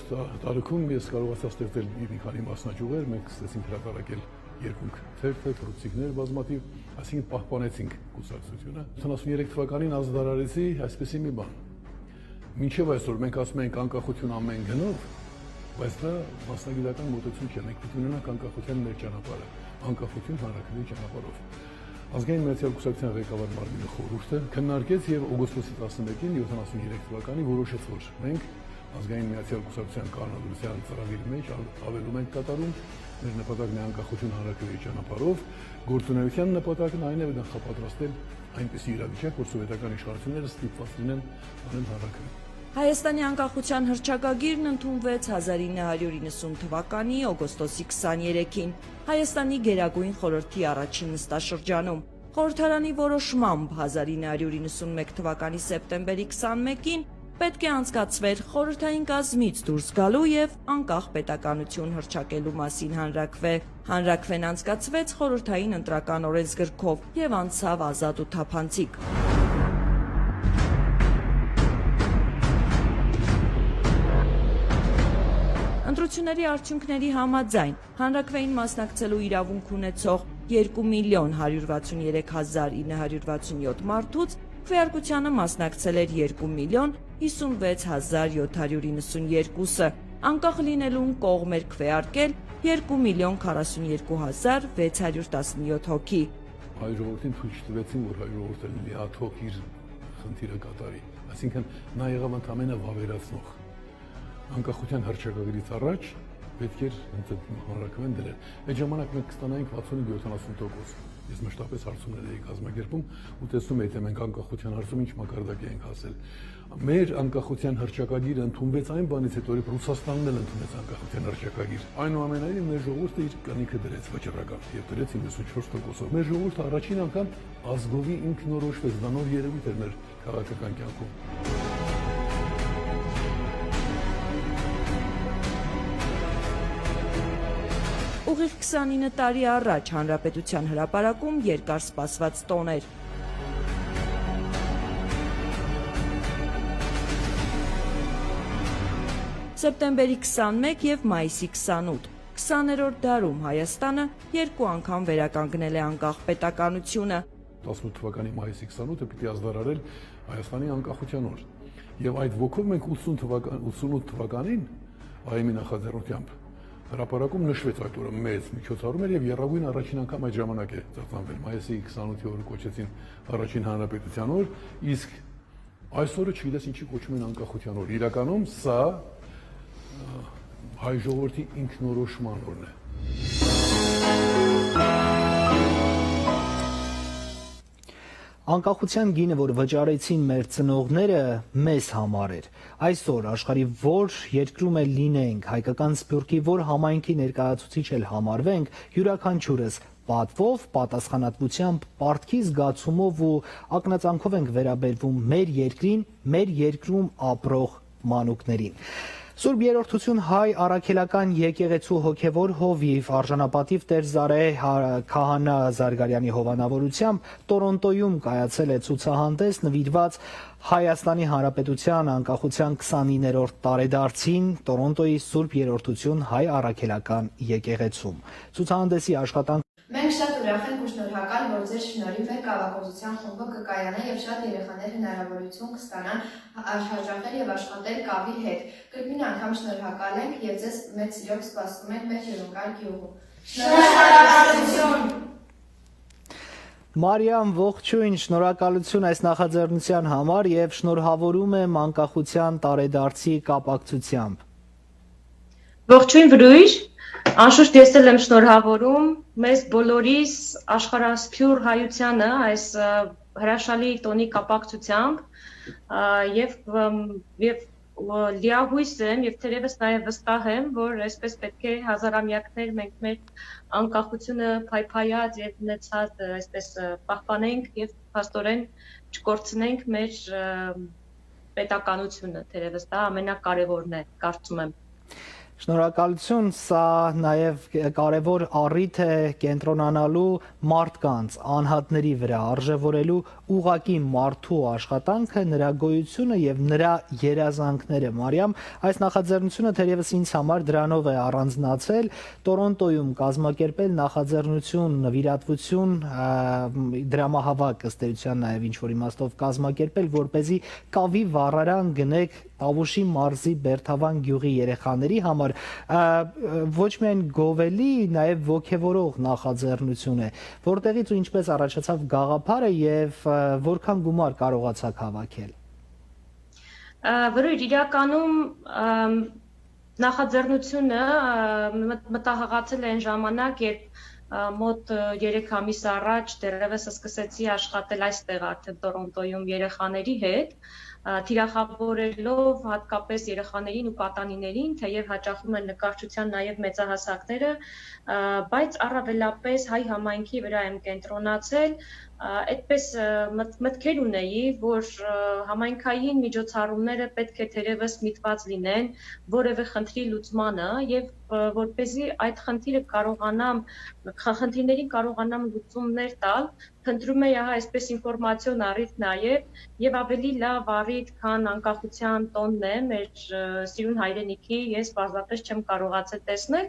տարիքում ես կարողացա ստեղծել մի քանի մասնաճյուղեր, մենք սկսեցինք հրատարակել երկու թերթեր, թռուցիկներ բազմաթիվ, այսինքն պահպանեցինք կուսակցությունը։ 73 թվականին ազդարարեցի այսպեսի մի բան։ Մինչև այսօր մենք ասում ենք անկախություն ամեն գնով, բայց դա մասնագիտական մոտեցում չէ, մենք պետք է ունենանք անկախության մեր ճանապարհը, անկախություն հանրաքվեի ճանապարհով։ Ազգային միացյալ կուսակցության ղեկավար մարմինը խորհուրդը քննարկեց եւ օգոստոսի 11-ին 73 թվականին որոշեց, որ մենք ազգային միացյալ կուսակցության կանոնադրության ծրագրի մեջ ավելում ենք կատարում, մեր նպատակն է անկախություն հանրաքվեի ճանապարհով, գործունեության նպատակն այն է նախապատրաստել այնպիսի իրավիճակ, որ սովետական իշխանությունները ստիպված լինեն անել հանրաքվե։ Հայաստանի անկախության հռչակագիրն ընդունվեց 1990 թվականի օգոստոսի 23-ին Հայաստանի Գերագույն խորհրդի առաջին նստաշրջանում։ Խորհրդարանի որոշմամբ 1991 թվականի սեպտեմբերի 21-ին պետք է անցկացվեր խորհրդային կազմից դուրս գալու եւ անկախ պետականություն հռչակելու մասին հանրաքվե։ Հանրաքվեն անցկացվեց խորհրդային ընտրական օրենսգրքով եւ անցավ ազատ ու թափանցիկ։ Ընտրությունների արդյունքների համաձայն հանրաքվեին մասնակցելու իրավունք ունեցող 2,163,967 մարդուց քվեարկությանը մասնակցել էր 2,56,792-ը, անկախ լինելուն կողմ էր քվեարկել 2,042,617 հոգի։ Հայ ժողովրդին ցույց տվեցին, որ հայ ժողովուրդը լիաթոք իր խնդիրը կատարի, այսինքն նա եղավ ընդամենը վավերացնող։ Անկախության հռչակագրից առաջ պետք էր հանրաքվեն դնել։ Այդ ժամանակ մենք կստանայինք 65-70%։ Ես մշտապես հարցումներ էի կազմակերպում ու տեսնում էի, թե մենք անկախության հարցում ինչ մակարդակի ենք հասել։ Մեր անկախության հռչակագիրը ընդունվեց այն բանից հետո, որ Ռուսաստանն էլ ընդունեց անկախության հռչակագիր։ Այնուամենայնիվ մեր ժողովուրդը իր կնիքը դրեց վճռական եւ դրեց 94%-ով։ Մեր ժողովուրդը առաջին անգամ ազգովի ինքնորոշվեց, դա նոր երևույթ էր մեր քաղաքական կյանքում։ Ուղիղ 29 տարի առաջ Հանրապետության հրապարակում երկար սպասված տոն էր։ Սեպտեմբերի 21 եւ մայիսի 28 20-րդ դարում Հայաստանը երկու անգամ վերականգնել է անկախ պետականությունը։ 18 թվականի մայիսի 28-ը պիտի ազդարարել Հայաստանի անկախության օր։ Եվ այդ ոգով մենք 88 թվականին Արեմի նախաձեռնությամբ հրապարակում նշվեց այդ օրը մեծ միջոցառում էր եւ երրագույն առաջին անգամ այդ ժամանակ է ծրծանվել մայիսի 28-ի օրը կոչեցին առաջին հանրապետության օր, իսկ այսօրը չգիտես ինչի կոչում են անկախության օր։ Իրականում սա հայ ժողովրդի ինքնորոշման օրն է։ Անկախության գինը, որ վճարեցին մեր ծնողները, մեզ համար էր։ Այսօր աշխարհի որ երկրում էլ լինենք, հայկական սփյուռքի որ համայնքի ներկայացուցիչ էլ համարվենք, յուրաքանչյուրս պատվով, պատասխանատվությամբ, պարտքի զգացումով ու ակնածանքով ենք վերաբերվում մեր երկրին, մեր երկրում ապրող մանուկներին։ Սուրբ Երրորդություն հայ առաքելական եկեղեցու հոգևոր հովիվ արժանապատիվ Տեր Զարե Քահանա Զարգարյանի հովանավորությամբ Տորոնտոյում կայացել է ցուցահանդես նվիրված Հայաստանի Հանրապետության անկախության 29-րդ տարեդարձին Տորոնտոյի Սուրբ Երրորդություն հայ առաքելական եկեղեցում։ Ցուցահանդեսի աշխատանք Մենք շատ ուրախ ենք ու շնորհակալ, որ ձեր շնորհիվ է կավագործության խումբը կկայանա եւ շատ երեխաներ հնարավորություն կստանան հաճախել եւ աշխատել կավի հետ։ Կրկին անգամ շնորհակալ ենք եւ ձեզ մեծ սիրով սպասում ենք մեր հյուրընկալ գյուղում։ Շնորհակալություն։ Մարիամ, ողջույն, շնորհակալություն այս նախաձեռնության համար եւ շնորհավորում եմ անկախության տարեդարձի կապակցությամբ։ Ողջույն Բրույր, անշուշտ ես էլ եմ շնորհավորում մեզ բոլորիս աշխարհասփյուռ հայությանը այս հրաշալի տոնի կապակցությամբ եւ լիահույս եմ եւ թերևս նաեւ վստահ եմ, որ այսպես պետք է հազարամյակներ մենք մեր անկախությունը փայփայած եւ ունեցած այսպես պահպանենք եւ փաստորեն չկորցնենք մեր պետականությունը, թերևս դա ամենակարևորն է, կարծում եմ։ Շնորհակալություն, սա նաև կարևոր առիթ է կենտրոնանալու մարդկանց, անհատների վրա, արժևորելու ուղղակի մարդու աշխատանքը, նրա գոյությունը եւ նրա երազանքները։ Մարիամ, այս նախաձեռնությունը թերևս ինձ համար դրանով է առանձնացել Տորոնտոյում կազմակերպել նախաձեռնություն, նվիրատվություն, դրամահավաք ըստ էության նաև ինչ-որ իմաստով կազմակերպել, որպեսզի կավի վառարան գնեք Տավուշի մարզի Բերթավան գյուղի երեխաների համար ոչ միայն գովելի, նաև ոգևորող նախաձեռնություն է, որտեղից ու ինչպես առաջացավ գաղափարը եւ որքան գումար կարողացաք հավաքել։ Վրույր, իրականում նախաձեռնությունը մտահղացել է այն ժամանակ, երբ մոտ 3 ամիս առաջ դեռևս սկսեցի աշխատել այստեղ արդեն Տորոնտոյում երեխաների հետ, թիրախավորելով հատկապես երեխաներին ու պատանիներին, թեև հաճախում են նկարչության նաև մեծահասակները, բայց առավելապես հայ համայնքի վրա եմ կենտրոնացել, այդպես մտքեր ունեի, որ համայնքային միջոցառումները պետք է թերևս միտված լինեն որևէ խնդրի լուծմանը եւ որպեսզի այդ խնդիրներին կարողանամ լուծումներ տալ, խնդրում եի այսպես ինֆորմացիոն առիթ նաեւ եւ ավելի լավ առիթ, քան անկախության տոնն է մեր սիրուն հայրենիքի, ես պարզապես չեմ կարողացել տեսնել,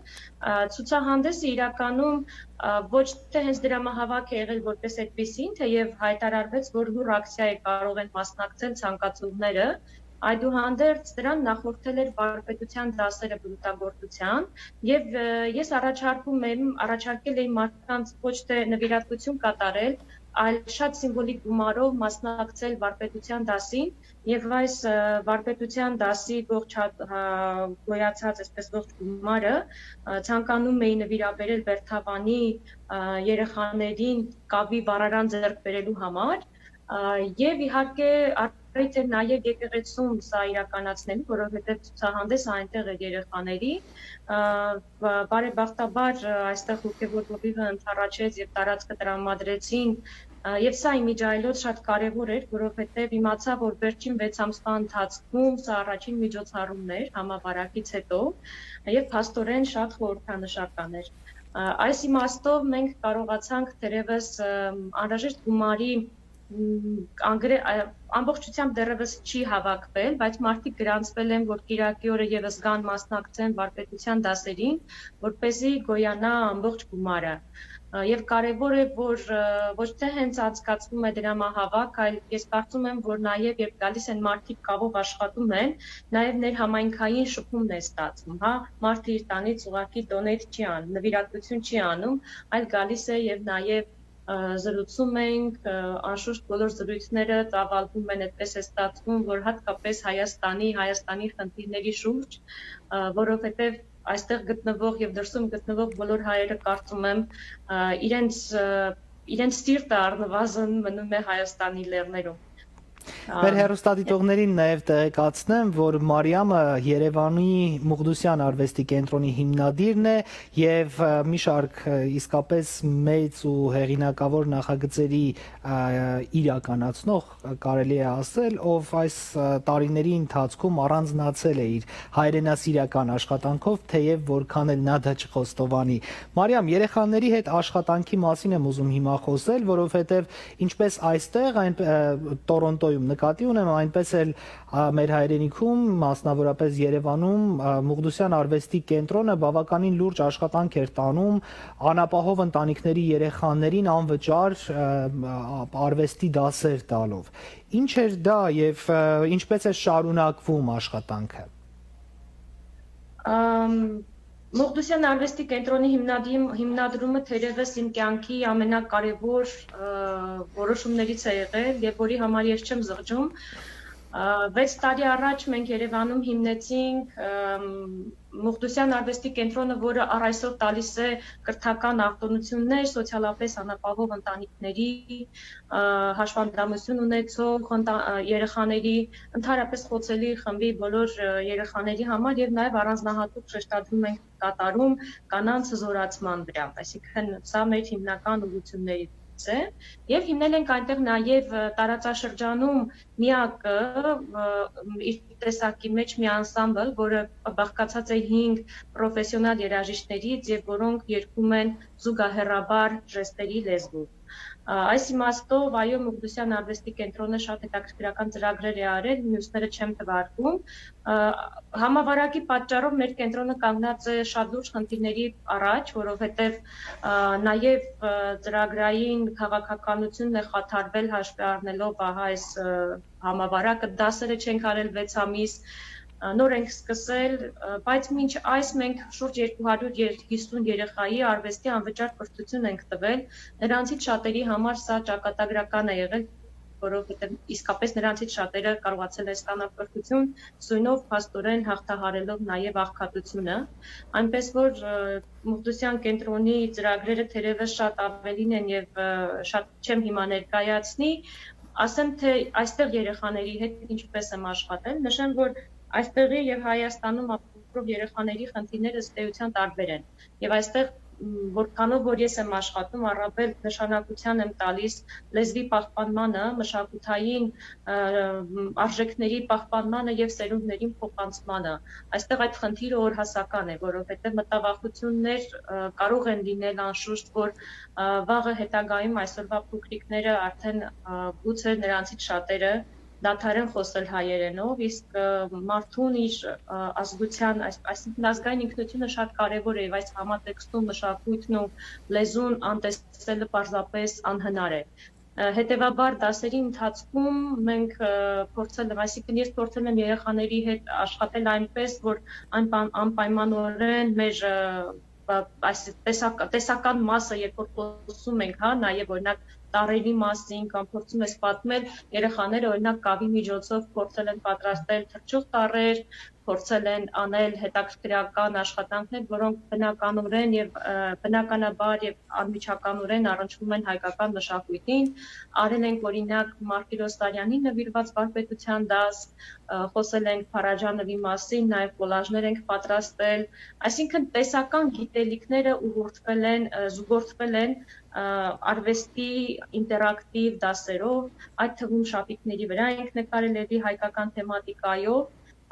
ցուցահանդեսը իրականում ոչ թե հենց դրամահավաք է եղել որպես այդպեսին, թեև հայտարարվեց, որ լուր ակցիա է կարող են մասնակցել ցանկացողները, այդուհանդերձ դրան նախորդել էր վարպետության դասերը բնութագործության եւ ես առաջարկել էի մարդկանց ոչ թե նվիրատվություն կատարել, այլ շատ սիմվոլիկ գումարով մասնակցել վարպետության դասին եւ այս վարպետության դասի գոյացած այսպես ողջ գումարը ցանկանում էի նվիրաբերել Բերթավանի երեխաներին կավի վառարան ձեռք բերելու համար եւ իհարկե առիթ էր նաեւ եկեղեցում սա իրականացնելու, որովհետեւ ցուցահանդեսը այնտեղ է երեխաների, բարեբախտաբար այստեղ հոգեվոր հովիվը ընդառաջեց եւ տարածքը տրամադրեցին եւ սա իմիջայլոց շատ կարեւոր էր, որովհետեւ իմացա, որ վերջին 6 ամսվա ընթացքում սա առաջին միջոցառումն էր համավարակից հետո եւ փաստորեն շատ խորհրդանշական էր։ Այս իմաստով մենք կարողացանք թերևս անհրաժեշտ գումարի ամբողջությամբ դեռևս չի հավաքվել, բայց մարդիկ գրանցվել են, որ Կիրակի օրը եւս գան մասնակցեն վարպետության դասերին, որպեսզի գոյանա ամբողջ գումարը։ Եվ կարևոր է, որ ոչ թե հենց անցկացվում է դրամահավաք, այլ ես կարծում եմ, որ նաեւ երբ գալիս են մարդիկ կավով աշխատում են, նաեւ ներհամայնքային շփումն է ստացվում, հա, մարդը իր տանից ուղղակի դոնեյթ չի անում, նվիրատվություն չի անում, այլ գալիս է եւ նաեւ զրուցում ենք, անշուշտ բոլոր զրույցները ծավալվում են, այդպես է ստացվում, որ հատկապես Հայաստանի խնդիրների շուրջ, որովհետև այստեղ գտնվող եւ դրսում գտնվող բոլոր հայերը կարծում եմ իրենց իրենց սիրտը առնվազն մնում է Հայաստանի լեռներում։ Մեր հեռուստադիտողներին նաև տեղեկացնեմ, որ Մարիամը Երևանի Մուղդուսյան արվեստի կենտրոնի հիմնադիրն է եւ մի շարք իսկապես մեծ ու հեղինակավոր նախագծերի իրականացնող, կարելի է ասել, ով այս տարիների ընթացքում առանձնացել է իր հայրենասիրական աշխատանքով, թեև որքան էլ նա դա չխոստովանի։ Մարիամ, երեխաների հետ աշխատանքի մասին եմ ուզում հիմա խոսել, որովհետեւ ինչպես այստեղ, այն Տորոնտոյում նկատի ունեմ, այնպես էլ մեր հայրենիքում, մասնավորապես Երևանում, Մուղդուսյան արվեստի կենտրոնը բավականին լուրջ աշխատանք էր տանում անապահով ընտանիքների երեխաներին անվճար արվեստի դասեր տալով։ Ինչ էր դա եւ ինչպես է շարունակվում աշխատանքը։ Մուղդուսյան արվեստի կենտրոնի հիմնադրումը թերևս իմ կյանքի ամենակարևոր որոշումներից է եղել եւ որի համար ես չեմ զղջում։ 6 տարի առաջ մենք Երևանում հիմնեցինք Մուղդուսյան արվեստի կենտրոնը, որը առ այսօր տալիս է կրթական արտոնություններ սոցիալապես անապահով ընտանիքների, հաշվանդամություն ունեցող երեխաների, ընդհանրապես խոցելի խմբի բոլոր երեխաների համար եւ նաեւ առանձնահատուկ շեշտադրում ենք կատարում կանանց զորացման վրա, այսինքն սա մեր հիմնական ուղղություններից է եւ հիմնել ենք այնտեղ նաեւ տարածաշրջանում միակ իր տեսակի մեջ մի անսամբլ, որը բաղկացած է 5 պրոֆեսիոնալ երաժիշտներից եւ որոնք երգում են զուգահեռաբար ժեստերի լեզվով։ Այս իմաստով այո Մուղդուսյան արվեստի կենտրոնը շատ հետաքրքրական ծրագրեր է արել, մյուսները չեմ թվարկում։ Համավարակի պատճառով մեր կենտրոնը կանգնած է շատ լուրջ խնդիրների առաջ, որովհետև նաև ծրագրային քաղաքականությունն է խաթարվել հաշվի առնելով այս համավարակը, դասերը չենք արել 6 ամիս, նոր ենք սկսել, բայց մինչ այս մենք շուրջ 250 երեխայի արվեստի անվճար կրթություն ենք տվել, նրանցից շատերի համար սա ճակատագրական է եղել, որովհետև իսկապես նրանցից շատերը կարողացել են ստանալ կրթություն, սույնով փաստորեն հաղթահարելով նաև աղքատությունը, այնպես որ Մուղդուսյան կենտրոնի ծրագրերը թերևս շատ ավելին են եւ շատ չեմ հիմա ներկայացնի, ասեմ թե այստեղ երեխաների հետ ինչպես եմ աշխատել, նշեմ որ այստեղի եւ Հայաստանում ապրող երեխաների խնդիրները ըստ էության տարբեր են եւ այստեղ որքանով որ ես եմ աշխատում առավել նշանակության եմ տալիս լեզվի պահպանմանը, մշակութային արժեքների պահպանմանը եւ սերունդներին փոխանցմանը։ Այստեղ այդ խնդիրը օրհասական է, որովհետեւ մտավախություններ կարող են լինել անշուշտ, որ վաղը հետագայում այսօրվա փոքրիկները արդեն գուցե նրանցից շատերը դադարեն խոսել հայերենով, իսկ մարդուն իր ազգության, այսինքն ազգային ինքնությունը շատ կարևոր է եւ այս համատեքստում մշակույթն ու լեզուն անտեսելը պարզապես անհնար է։ Հետևաբար դասերի ընթացքում մենք փորձել եմ, այսինքն ես փորձել եմ երեխաների հետ աշխատել այնպես, որ անպայմանորեն մեր տեսական մասը, երբ որ խոսում ենք, հա, նաև օրինակ տարերի մասին կամ փորձում ես պատմել, երեխաները օրինակ կավի միջոցով փորձել են պատրաստել թռչող տառեր, փորձել են անել հետաքրքրական աշխատանքներ, որոնք բնականորեն եւ բնականաբար եւ անմիջականորեն առնչվում են հայկական մշակույթին, արել ենք օրինակ Մարտիրոս Սարյանին նվիրված վարպետության դաս, խոսել ենք Փարաջանովի մասին, նաեւ կոլաժներ ենք պատրաստել, այսինքն տեսական գիտելիքները զուգորդվել են արվեստի ինտերակտիվ դասերով, այդ թվում շապիկների վրա ենք նկարել էլի հայկական թեմատիկայով,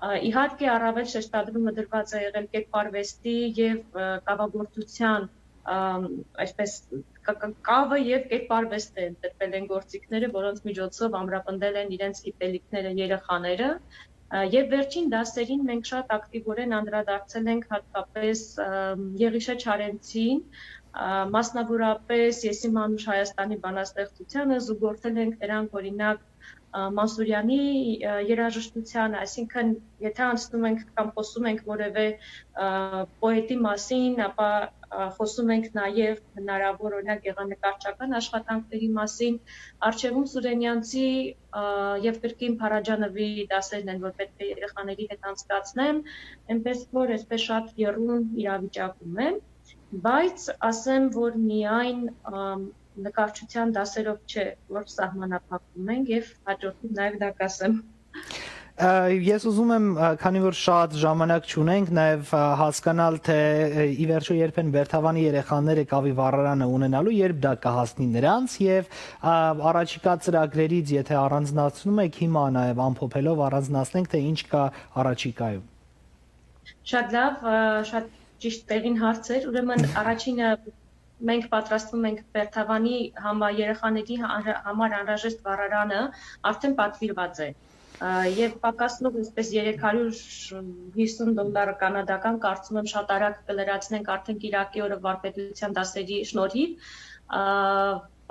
իհարկե առավել շեշտադրումը դրված է եղել կերպարվեստի եւ կավագործության, այսպես կավը եւ կերպարվեստը ընտրվել են գործիքները, որոնց միջոցով ամրապնդել են իրենց գիտելիքները երեխաները, եւ վերջին դասերին մենք շատ ակտիվորեն անդրադարձել ենք հատկապես Եղիշե Չարենցին, մասնավորապես Եսի Մանուշ Հայաստանի բանաստեղծությանը, զուգորդել ենք նրանք օրինակ Մանսուրյանի երաժշտության, այսինքն եթե անցնում ենք կամ խոսում ենք որևէ պոետի մասին, ապա խոսում ենք նաև հնարավոր օրինակ գեղանկարչական աշխատանքների մասին, Արչևում Սուրենյանցի եւ կրկին Փարաջանովի դասերն են, որ պետք է երեխաների հետ անցկացնեմ, այնպես որ այսպես շատ եռուն իրավիճակում եմ, բայց ասեմ, որ միայն նկարչության դասերով չէ, որ սահմանափակվում ենք եւ հաջորդում նաեւ դա կասեմ։ Ես ուզում եմ, քանի որ շատ ժամանակ չունենք, նաև հասկանալ, թե ի վերջո երբ են Բերթավանի երեխաները կավի վառարանը ունենալու, երբ դա կհասնի նրանց եւ առաջիկա ծրագրերից, եթե առանձնացնում եք հիմա նաև ամփոփելով առանձնացնենք, թե ինչ կա առաջիկայում։ Շատ լավ, շատ ճիշտ տեղին հարցեր, ուրեմն առաջինը մենք պատրաստվում ենք Բերթավանի երեխաների համար անհրաժեշտ վառարանը արդեն պատվիրված է։ Եվ պակասնով այսպես $350 կանադական կարծում եմ շատ արագ կլրացնենք արդեն կիրակի օրը վարպետության դասերի շնորհիվ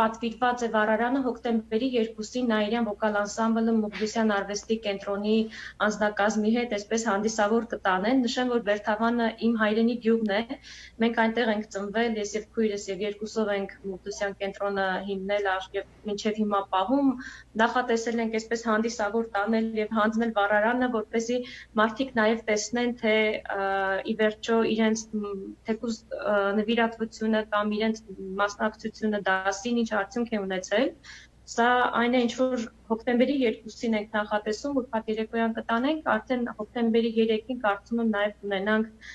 պատվիրված է վառարանը հոկտեմբերի 2-ին Նաիրյան վոկալ անսամբլը Մուղլիսյան արվեստի կենտրոնի անձնակազմի հետ այսպես հանդիսավոր կտանեն։ Նշեմ, որ Բերթավանը իմ հայրենի գյուղն է։ Մենք այնտեղ ենք ծնվել, ես եւ քույրս եւ երկուսով ենք Մուղլիսյան կենտրոնը հիմնել եւ մինչեւ հիմա պահում։ Նախատեսել ենք այսպես հանդիսավոր տանել եւ հանձնել վառարանը, որպեսզի մարդիկ նաեւ տեսնեն, թե ի վերջո իրենց թեկուզ նվիրատվությունը կամ իրենց մասնակցությունը դասին ինչ արդյունք է ունեցել։ Սա այն է, ինչ որ հոկտեմբերի 2-ին ենք նախատեսում, որ պատերեկոյան կտանենք, արդեն հոկտեմբերի 3-ին կարծում եմ նաև ունենանք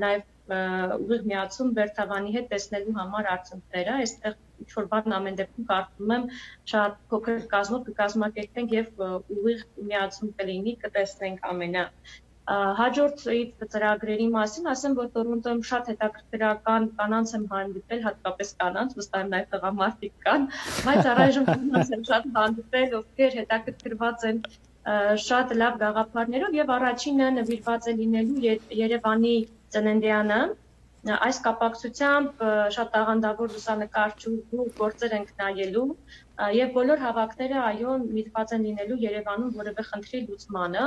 նաև ուղիղ միացում Բերթավանի հետ տեսնելու համար արդյունքները։ Այստեղ ինչ որ բան ամեն դեպքում կարծում եմ շատ փոքր կազմով կկազմակերպենք եւ ուղիղ միացում կլինի, կտեսնենք ամենը։ Հաջորդ ծրագրերի մասին ասեմ, որ Տորոնտոյում շատ հետաքրքրական կանանց եմ հանդիպել, հատկապես կանանց, վստահ եմ նաև տղամարդիկ կան, բայց առայժմ կանանց եմ շատ հանդիպել, ովքեր հետաքրքրված են շատ լավ գաղափարներով եւ առաջինը նվիրված է լինելու Երևանի ծննդյանը։ Այս կապակցությամբ շատ աղանդավոր լուսանկարչու գործեր ենք նայելու եւ բոլոր հավաքները այո միտված են լինելու Երևանում որևէ խնդրի լուծմանը։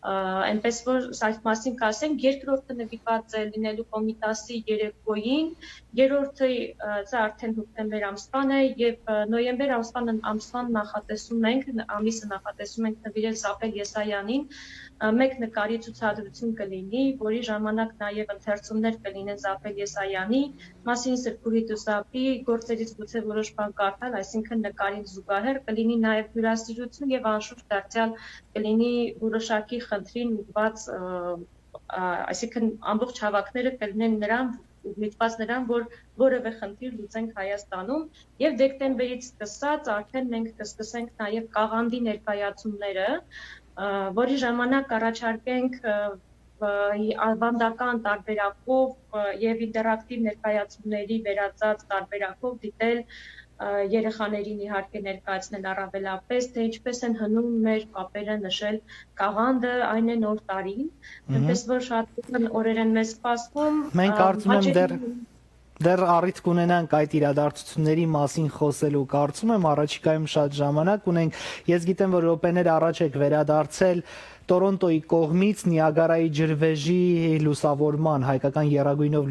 Այնպես որ այս մասին կասենք, երկրորդը նվիրված է լինելու Կոմիտասի երեկոյին, երրորդը սա արդեն հոկտեմբեր ամսվան է եւ նոյեմբեր ամսվան նախատեսում ենք նվիրել Զապել Եսայանին, մեկ նկարի ցուցադրություն կլինի, որի ժամանակ նաեւ ընթերցումներ կլինեն Զապել Եսայանի մասին, Սրբուրի Դուսապի գործերից գուցե որոշ բան կարդալ, այսինքն նկարին զուգահեռ կլինի նաեւ հյուրասիրություն եւ անշուշտ դարձյալ կլինի որոշակի խնդրին ուղղված, այսինքն ամբողջ հավաքները կլինեն նրան, որ որևէ խնդիր լուծենք Հայաստանում եւ դեկտեմբերից սկսած արդեն մենք կսկսենք նաեւ կաղանդի ներկայացումները, որի ժամանակ առաջարկենք ավանդական տարբերակով եւ ինտերակտիվ ներկայացումների վերածած տարբերակով դիտել երեխաներին իհարկե ներկայացնել առավելապես, թե ինչպես են հնում մեր կապերը նշել կաղանդը, այն է նոր տարին, այնպես որ շատ օրեր են մեզ սպասվում։ Մենք կարծում եմ դեռ առիթ կունենանք այդ իրադարձությունների մասին խոսելու, կարծում եմ առաջիկայում շատ ժամանակ ունենք։ Ես գիտեմ, որ րոպեներ առաջ եք վերադարձել Տորոնտոյի կողմից Նիագարայի ջրվեժի լուսավորման, հայկական եռագույնով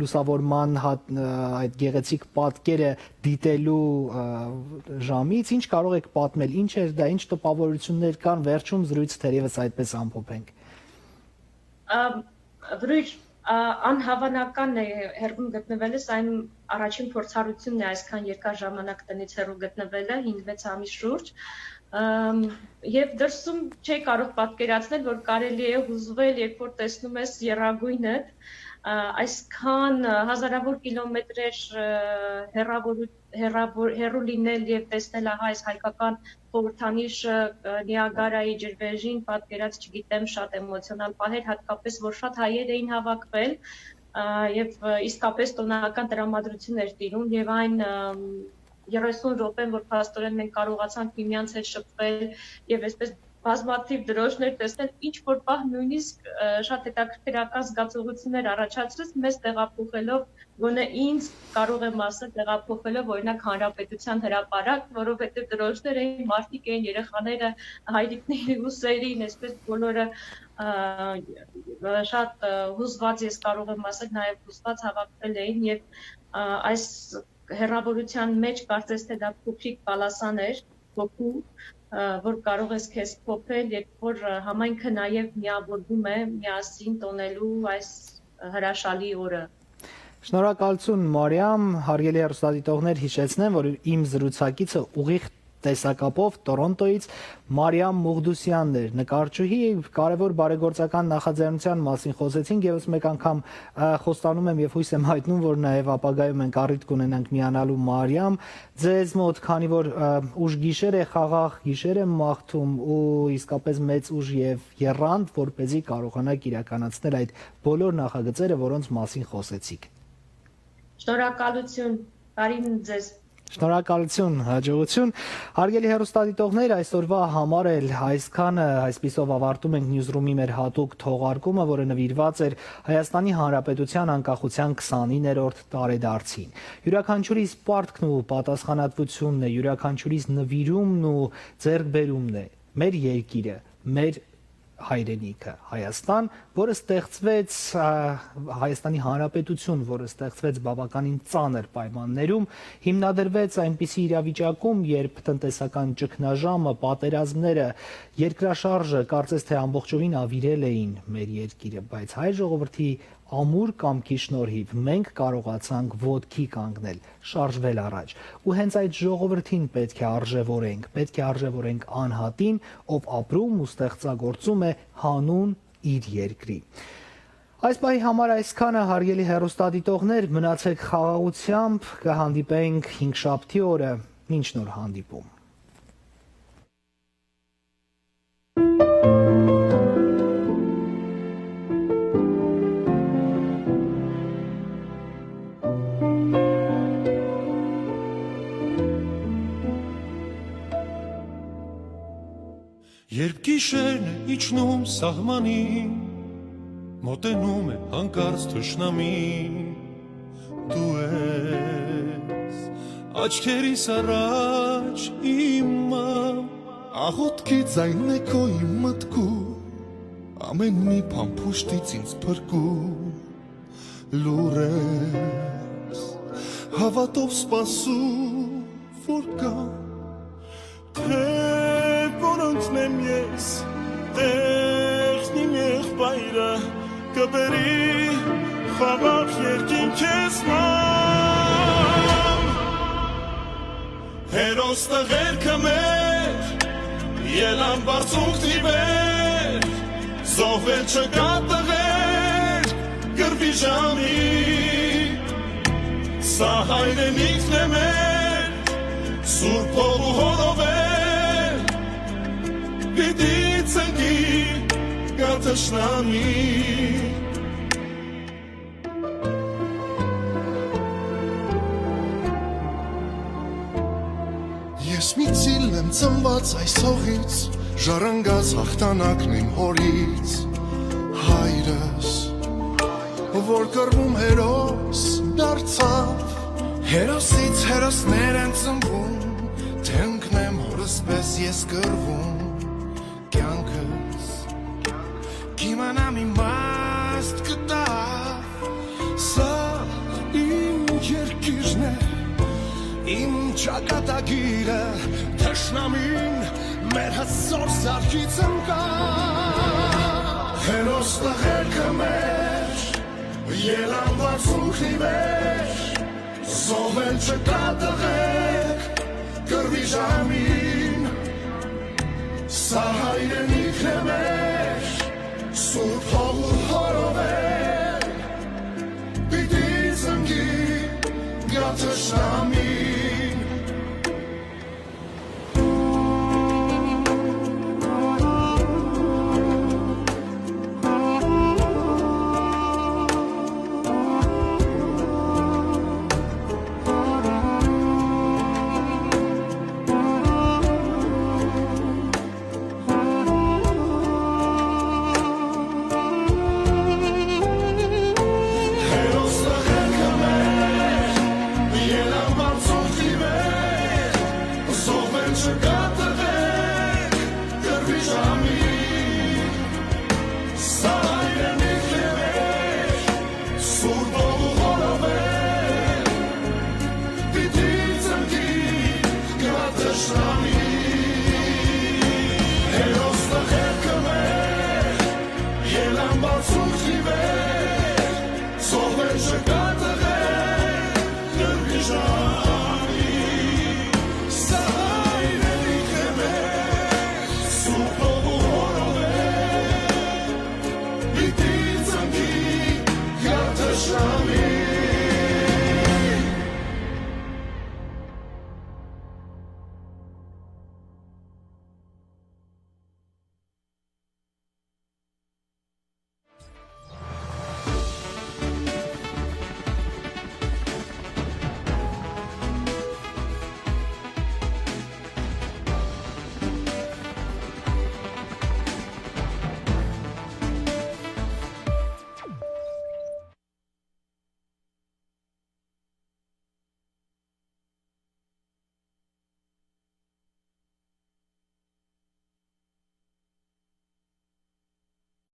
լուսավորման այդ գեղեցիկ պատկերը դիտելու ժամից, ինչ կարող եք պատմել, ինչ էր դա, ինչ տպավորություններ կան, վերջում զրույց թերևս այդպես ամփոփենք։ Վրույժ անհավանական է հեռվում գտնվելս, այն առաջին փորձառությունն է այսքան երկար ժամանակ տնից հեռու գտնվելը, 5-6 ամիս շուրջ, եւ դրսում չի կարող պատկերացնել, որ կարելի է հուզվել, երբ որ տեսնում ես եռագույնը, այսքան հազարավոր կիլոմետրեր հեռու լինել եւ տեսնել այս հայկական խորհրդանիշը Նիագարայի ջրվեժին, պատկերած չգիտեմ, շատ էմոցիոնալ պահեր, հատկապես որ շատ հայեր էին հավաքվել եւ իսկապես տոնական տրամադրություն էր տիրում եւ այն 30 րոպեն, որ փաստորեն մենք կարողացանք միմյանց հետ շփվել եւ այսպես բազմաթիվ դրոշներ տեսնել, ինչ որ պահ նույնիսկ շատ հետաքրքրական զգացողություններ առաջացրեց մեզ տեղափոխելով, գոնե ինձ կարող եմ ասել տեղափոխելով օրինակ Հանրապետության հրապարակ, որովհետեւ դրոշներ էին, մարդիկ էին, երեխաները, հայրիկների ուսերին, այսպես բոլորը շատ հուզված, ես կարող եմ ասել, նաեւ հուզված հավաքվել էին եւ այս հեռավորության մեջ կարծես թե դա փոքրիկ պալասան էր, փոքու, որ կարող ես քեզ փոփել, երբ որ համայնքը նաև միավորվում է միասին տոնելու այս հրաշալի օրը։ Շնորհակալություն Մարիամ, հարգելի հեռուստադիտողներ, հիշեցնեմ, որ իմ զրուցակիցը ուղիղ տեսակապով Տորոնտոից Մարիամ Մուղդուսյանն էր, նկարչուհի, կարևոր բարեգործական նախաձեռնության մասին խոսեցինք, եւս մեկ անգամ խոստանում եմ եւ հույս եմ հայտնում, որ նաեւ ապագայում ենք առիթ կունենանք միանալու Մարիամ ձեզ մոտ, քանի որ ուժ գիշեր է, խաղաղ գիշեր եմ մաղթում ու իսկապես մեծ ուժ եւ եռանդ, որպեսզի կարողանաք իրականացնել այդ բոլոր նախագծերը, որոնց մասին խոսեցիք։ Շնորհակալություն, բարին ձեզ։ Շնորհակալություն, հաջողություն։ Հարգելի հեռուստադիտողներ, այսօրվա համար էլ այսքանը, այսպիսով ավարտում ենք Newsroom-ի մեր հատուկ թողարկումը, որը նվիրված էր Հայաստանի Հանրապետության անկախության 29-րդ տարեդարձին։ Յուրաքանչյուրիս պարտքն ու պատասխանատվությունն է, յուրաքանչյուրիս նվիրումն ու ձեռքբերումն է մեր երկիրը, մեր հայրենիքը Հայաստան, որը ստեղծվեց Հայաստանի Հանրապետություն, որը ստեղծվեց բավականին ծանր պայմաններում, հիմնադրվեց այնպիսի իրավիճակում, երբ տնտեսական ճգնաժամը, պատերազմները, երկրաշարժը կարծես թե ամբողջովին ավիրել էին մեր երկիրը, բայց հայ ժողովրդի ամուր կամքի շնորհիվ մենք կարողացանք ոտքի կանգնել, շարժվել առաջ։ Ու հենց այդ ժողովրդին պետք է արժևորենք անհատին, ով ապրում ու ստեղծագործում է հանուն իր երկրի։ Այս պահի համար այսքանը, հարգելի հեռուստադիտողներ, մնացեք խաղաղությամբ, կհանդիպենք հինգշաբթի օրը, մինչ նոր հանդիպում։ Երբ գիշերն է իջնում սահմանին, մոտենում է հանկարծ թշնամին, դու ես աչքերիս առաջ իմամ, աղոթքի ձայնն է քո իմ մտքում, ամեն մի փամփուշտից ինձ փրկում, լուր ես հավատով սպասում, որ գա, թե որոնցնեմ ես տեղն իմ եղբայրը կբերի խաղաղ երկինք ես մամ հերոս տղերքը մեր ելան բարձունքն ի վեր զոհվել չկա տղեր կրվի ժամի սա հայրենիքն է մեր սուրբ հոր ու հորով է Պիտի ցնկի գա թշնամի Ես մի ծիլն եմ ծնված այս հողից ժառանգած հաղթանակն իմ հորից հայրս որ կռվում հերոս դարձավ հերոսից հերոսներ են ծնվում թե ընկնեմ հորս պես ես կռվում Kimanam imast kıtav Sa im yerkizne Im çakatagire Teşnamin merhassor sarkitsem ka Herosla herkemer Yelan var suhliver Zovel çakatagek Kırvijamin Sahayren iklemer Sուրբ հողու հորով է Պիտի ծնկի գա թշնամի